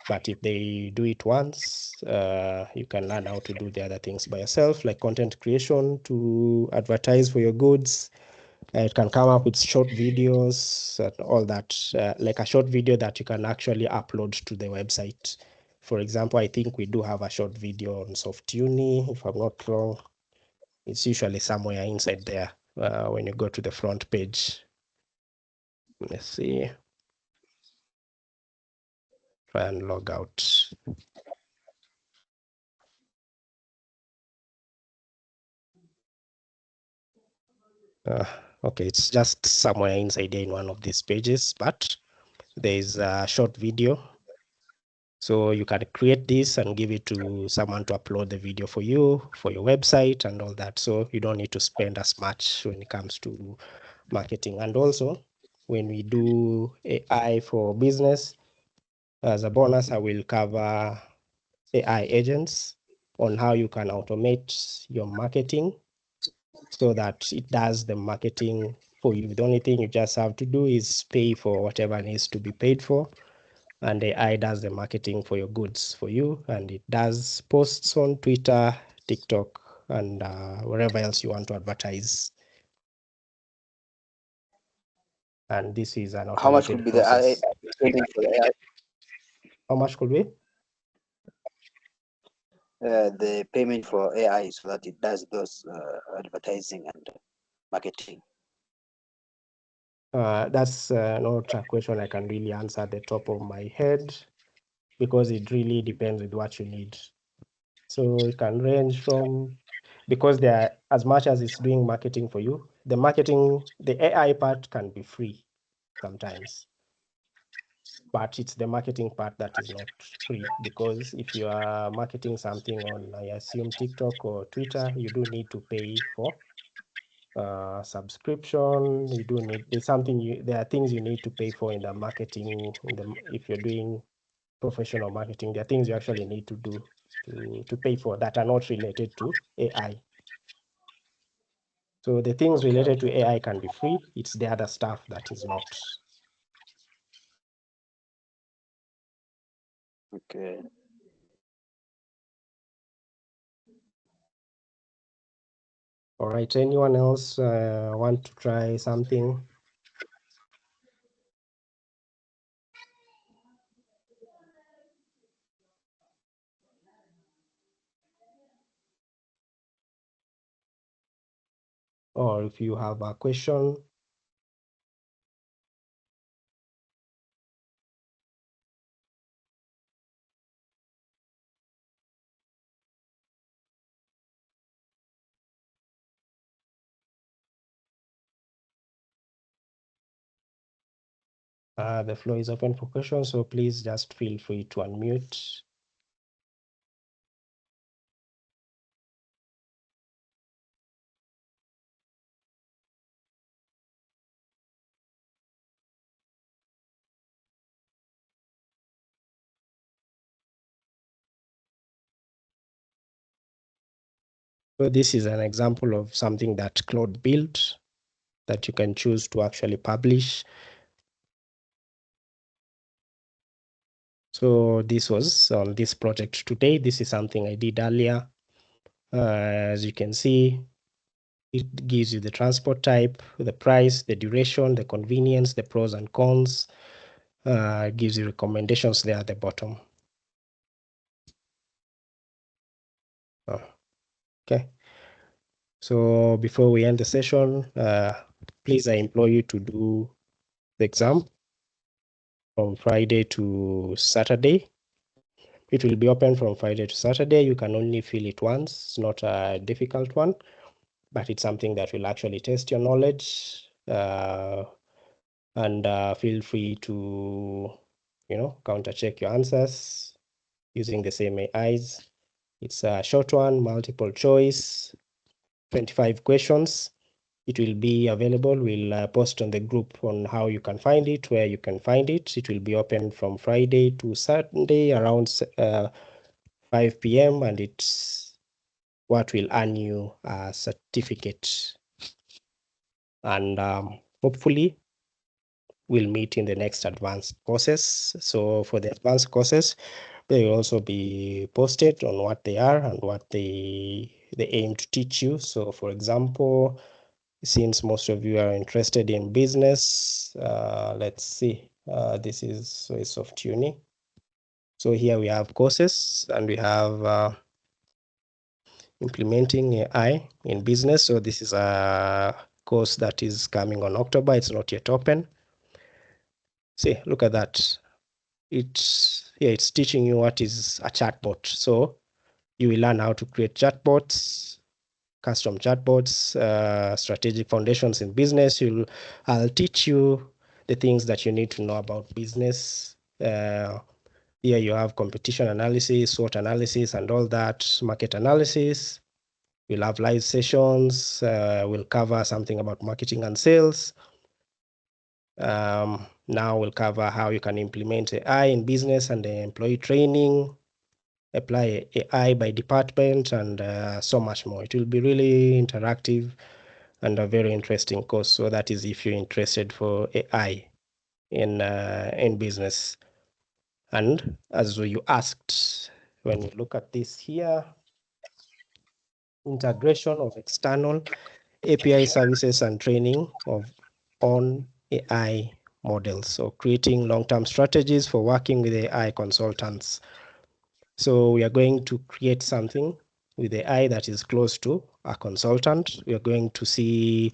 But if they do it once, you can learn how to do the other things by yourself, like content creation to advertise for your goods. It can come up with short videos and all that, like a short video that you can actually upload to the website. For example, I think we do have a short video on Softuni, if I'm not wrong. It's usually somewhere inside there when you go to the front page. Let's see. Try and log out. Okay, it's just somewhere inside there in one of these pages, but there is a short video So you can create this and give it to someone to upload the video for you, for your website and all that. So you don't need to spend as much when it comes to marketing. And also, when we do AI for business, as a bonus, I will cover AI agents on how you can automate your marketing so that it does the marketing for you. The only thing you just have to do is pay for whatever needs to be paid for, and AI does the marketing for your goods for you, and it does posts on Twitter, TikTok, and wherever else you want to advertise. And this is an How much could automated be the AI process. payment for the AI? How much could be? The payment for AI so that it does those advertising and marketing. That's not a question I can really answer at the top of my head because it really depends with what you need. So it can range from, because there are, as much as it's doing marketing for you, the AI part can be free sometimes, but it's the marketing part that is not free, because if you are marketing something on, I assume, TikTok or Twitter, you do need to pay for subscription. You do need, there are things you need to pay for in the marketing, if you're doing professional marketing, there are things you actually need to do to pay for that are not related to AI. So the things related to AI can be free. It's the other stuff that is not. Okay. All right. Anyone else want to try something? Or if you have a question. The floor is open for questions, so please just feel free to unmute. So this is an example of something that Claude built that you can choose to actually publish. So this was on this project today. This is something I did earlier. As you can see, it gives you the transport type, the price, the duration, the convenience, the pros and cons. It gives you recommendations there at the bottom. Okay. So before we end the session, please, I implore you to do the exam from Friday to Saturday. It will be open from Friday to Saturday. You can only fill it once. It's not a difficult one, but it's something that will actually test your knowledge. And feel free to, counter check your answers using the same AIs. It's a short one, multiple choice, 25 questions. It will be available. We'll post on the group on how you can find it, where you can find it. It will be open from Friday to Saturday around 5 p.m. and it's what will earn you a certificate. And hopefully we'll meet in the next advanced courses. So for the advanced courses, they will also be posted on what they are and what they aim to teach you. So for example, since most of you are interested in business, let's see, this is ways of tuning. So here we have courses and we have implementing AI in business. So this is a course that is coming on October. It's not yet open. See, look at that. It's teaching you what is a chatbot. So you will learn how to create chatbots, custom chatbots, strategic foundations in business. I'll teach you the things that you need to know about business, Here you have competition analysis, SWOT analysis, and all that, market analysis. We'll have live sessions. We'll cover something about marketing and sales. Now we'll cover how you can implement AI in business and employee training, apply AI by department, and so much more. It will be really interactive and a very interesting course. So that is if you're interested for AI in business. And as you asked, when you look at this here, integration of external API services and training of on AI models. So creating long-term strategies for working with AI consultants. So we are going to create something with AI that is close to a consultant. We are going to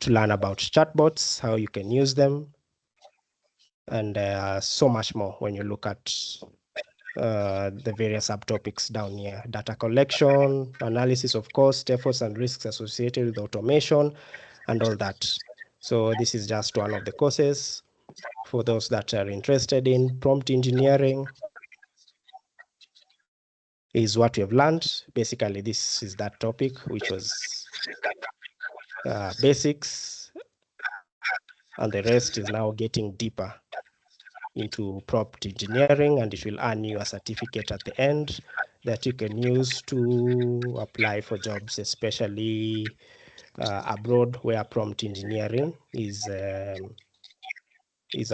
learn about chatbots, how you can use them, and so much more when you look at the various subtopics down here: data collection, analysis of cost, efforts, and risks associated with automation, and all that. So this is just one of the courses for those that are interested in prompt engineering. Is what we have learned. Basically, this is that topic, which was basics, and the rest is now getting deeper into prompt engineering, and it will earn you a certificate at the end that you can use to apply for jobs, especially abroad, where prompt engineering is a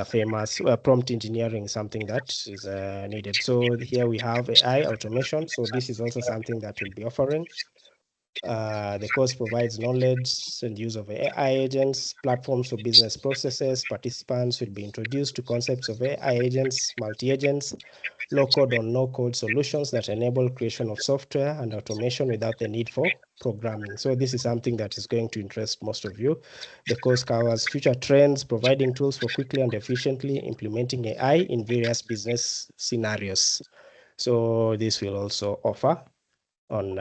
famous prompt engineering is something that is needed. So here we have AI automation. So this is also something that we'll be offering. The course provides knowledge and use of AI agents, platforms for business processes. Participants will be introduced to concepts of AI agents, multi-agents, low-code or no-code solutions that enable creation of software and automation without the need for programming. So this is something that is going to interest most of you. The course covers future trends, providing tools for quickly and efficiently implementing AI in various business scenarios. So this will also offer on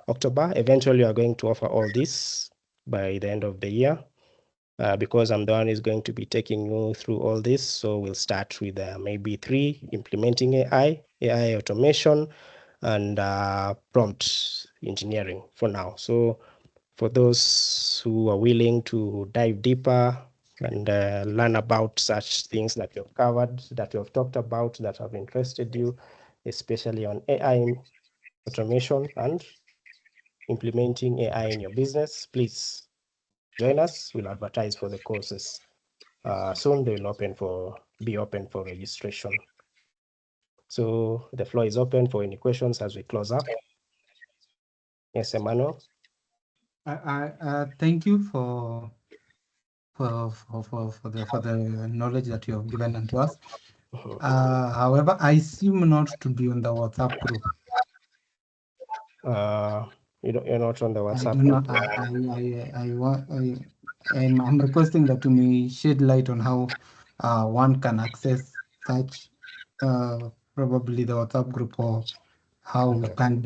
October. Eventually, we are going to offer all this by the end of the year because I'm the one who's going to be taking you through all this. So we'll start with maybe 3: implementing AI automation, and prompt engineering for now. So for those who are willing to dive deeper and learn about such things that we have covered, that we have talked about, that have interested you, especially on AI automation and implementing AI in your business, please join us. We'll advertise for the courses. Soon they will be open for registration. So the floor is open for any questions as we close up. Yes, Emmanuel. Thank you for the knowledge that you have given unto us. However, I seem not to be on the WhatsApp group. You're not on the WhatsApp I do group? not. I'm requesting that you may shed light on how one can access such probably the WhatsApp group, or how we can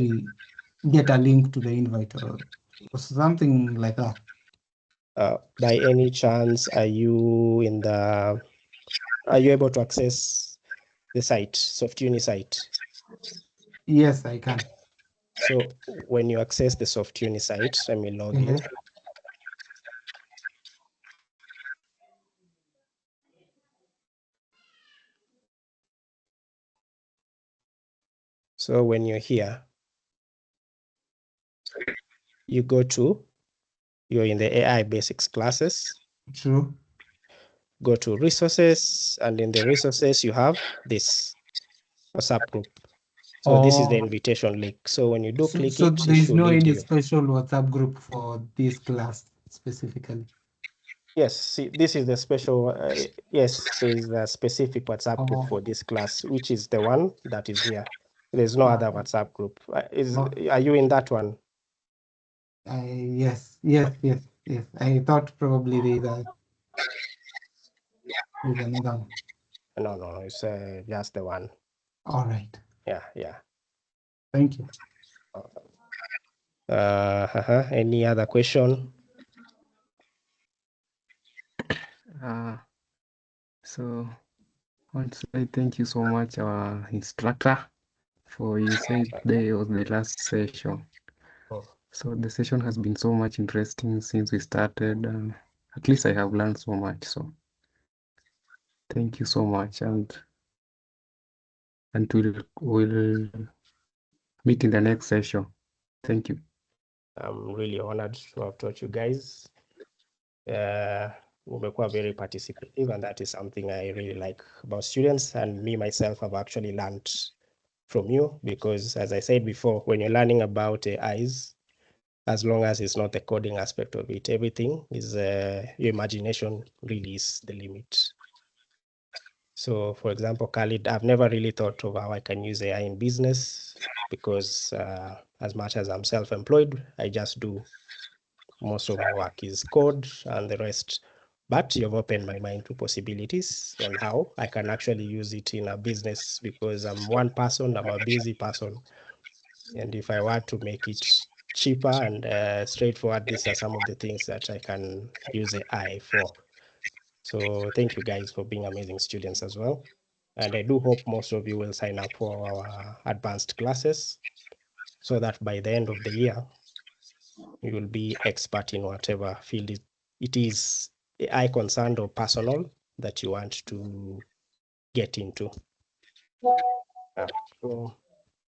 get a link to the invite or something like that. By any chance, are you able to access the site, SoftUni site? Yes, I can. So when you access the SoftUni site, let me log in. So when you're here, you're in the AI basics classes. True. Go to resources, and in the resources you have this WhatsApp group. So this is the invitation link. So when you click so it, there is no lead any you. special WhatsApp group for this class specifically. Yes, see, this is the special. Yes, there is a specific WhatsApp group for this class, which is the one that is here. There's no other WhatsApp group. Are you in that one? Yes. I thought probably there's another one. No, it's just the one. All right. Yeah. Thank you. Any other question? So I want to say thank you so much, our instructor, for you said today was the last session. So the session has been so much interesting since we started. At least I have learned so much. So thank you so much, and we'll meet in the next session. Thank you. I'm really honored to have taught you guys. Umekuwa very participative, and that is something I really like about students, and me myself have actually learned from you, because as I said before, when you're learning about AIs, as long as it's not the coding aspect of it, everything is your imagination really is the limit. So for example, Khalid, I've never really thought of how I can use AI in business, because as much as I'm self-employed, I just do most of my work is code and the rest. But you've opened my mind to possibilities on how I can actually use it in a business, because I'm one person, I'm a busy person. And if I were to make it cheaper and straightforward, these are some of the things that I can use AI for. So thank you guys for being amazing students as well. And I do hope most of you will sign up for our advanced classes, so that by the end of the year, you will be expert in whatever field it is AI concerned or personal that you want to get into. So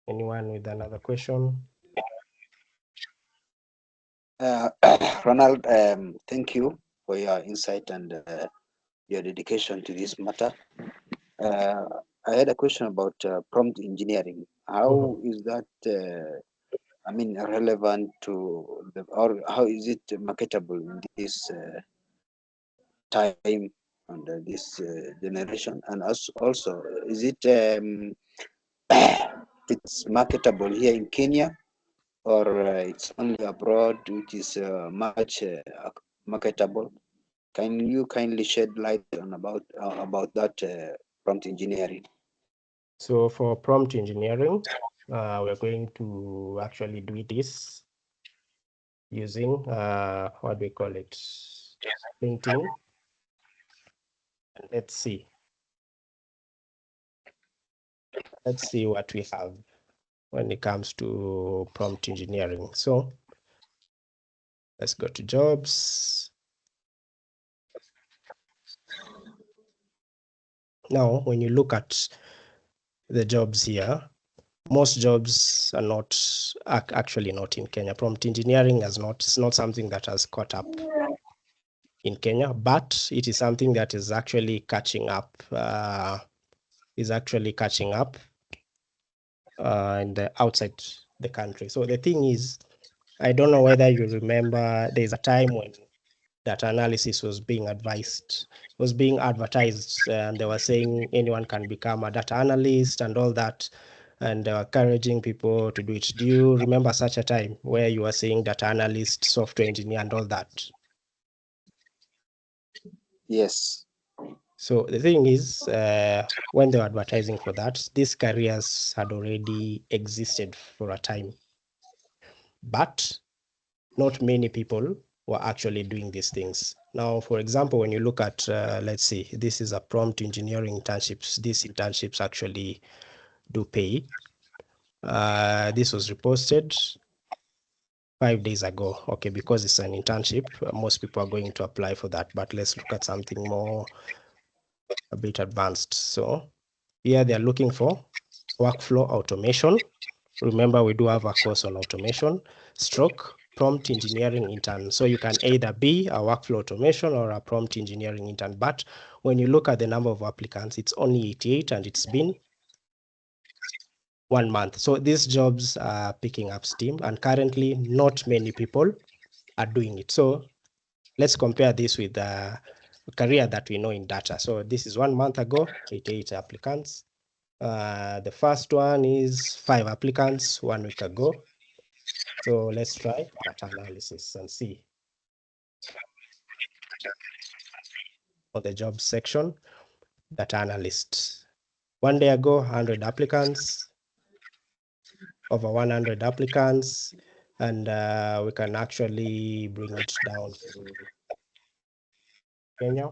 anyone with another question? Ronald, thank you for your insight and your dedication to this matter. I had a question about prompt engineering. How is that, relevant to or how is it marketable in this time and this generation? And also, is it it's marketable here in Kenya, or it's only abroad, which is much marketable? Can you kindly shed light on about that prompt engineering? So for prompt engineering, we're going to actually do this using what we call it, LinkedIn. And let's see what we have when it comes to prompt engineering. So let's go to jobs. Now, when you look at the jobs here, most jobs are not actually not in Kenya. Prompt engineering it's not something that has caught up in Kenya, but it is something that is actually catching up. In the outside the country. So the thing is, I don't know whether you remember, there's a time when data analysis was being advertised, and they were saying anyone can become a data analyst and all that, and they were encouraging people to do it. Do you remember such a time where you were saying data analyst, software engineer, and all that? Yes. So the thing is, when they were advertising for that, these careers had already existed for a time, but not many people were actually doing these things. Now, for example, when you look at, let's see, this is a prompt engineering internships. These internships actually do pay. This was reposted 5 days ago. Okay, because it's an internship, most people are going to apply for that. But let's look at something more a bit advanced. So here they're looking for workflow automation. Remember, we do have a course on automation, stroke prompt engineering intern. So you can either be a workflow automation or a prompt engineering intern. But when you look at the number of applicants, it's only 88, and it's been 1 month. So these jobs are picking up steam, and currently not many people are doing it. So let's compare this with the career that we know in data. So this is 1 month ago, 88 applicants. The first one is 5 applicants 1 week ago. So let's try data analysis and see. For the job section, data analyst. 1 day ago, 100 applicants, over 100 applicants, and we can actually bring it down to Kenya.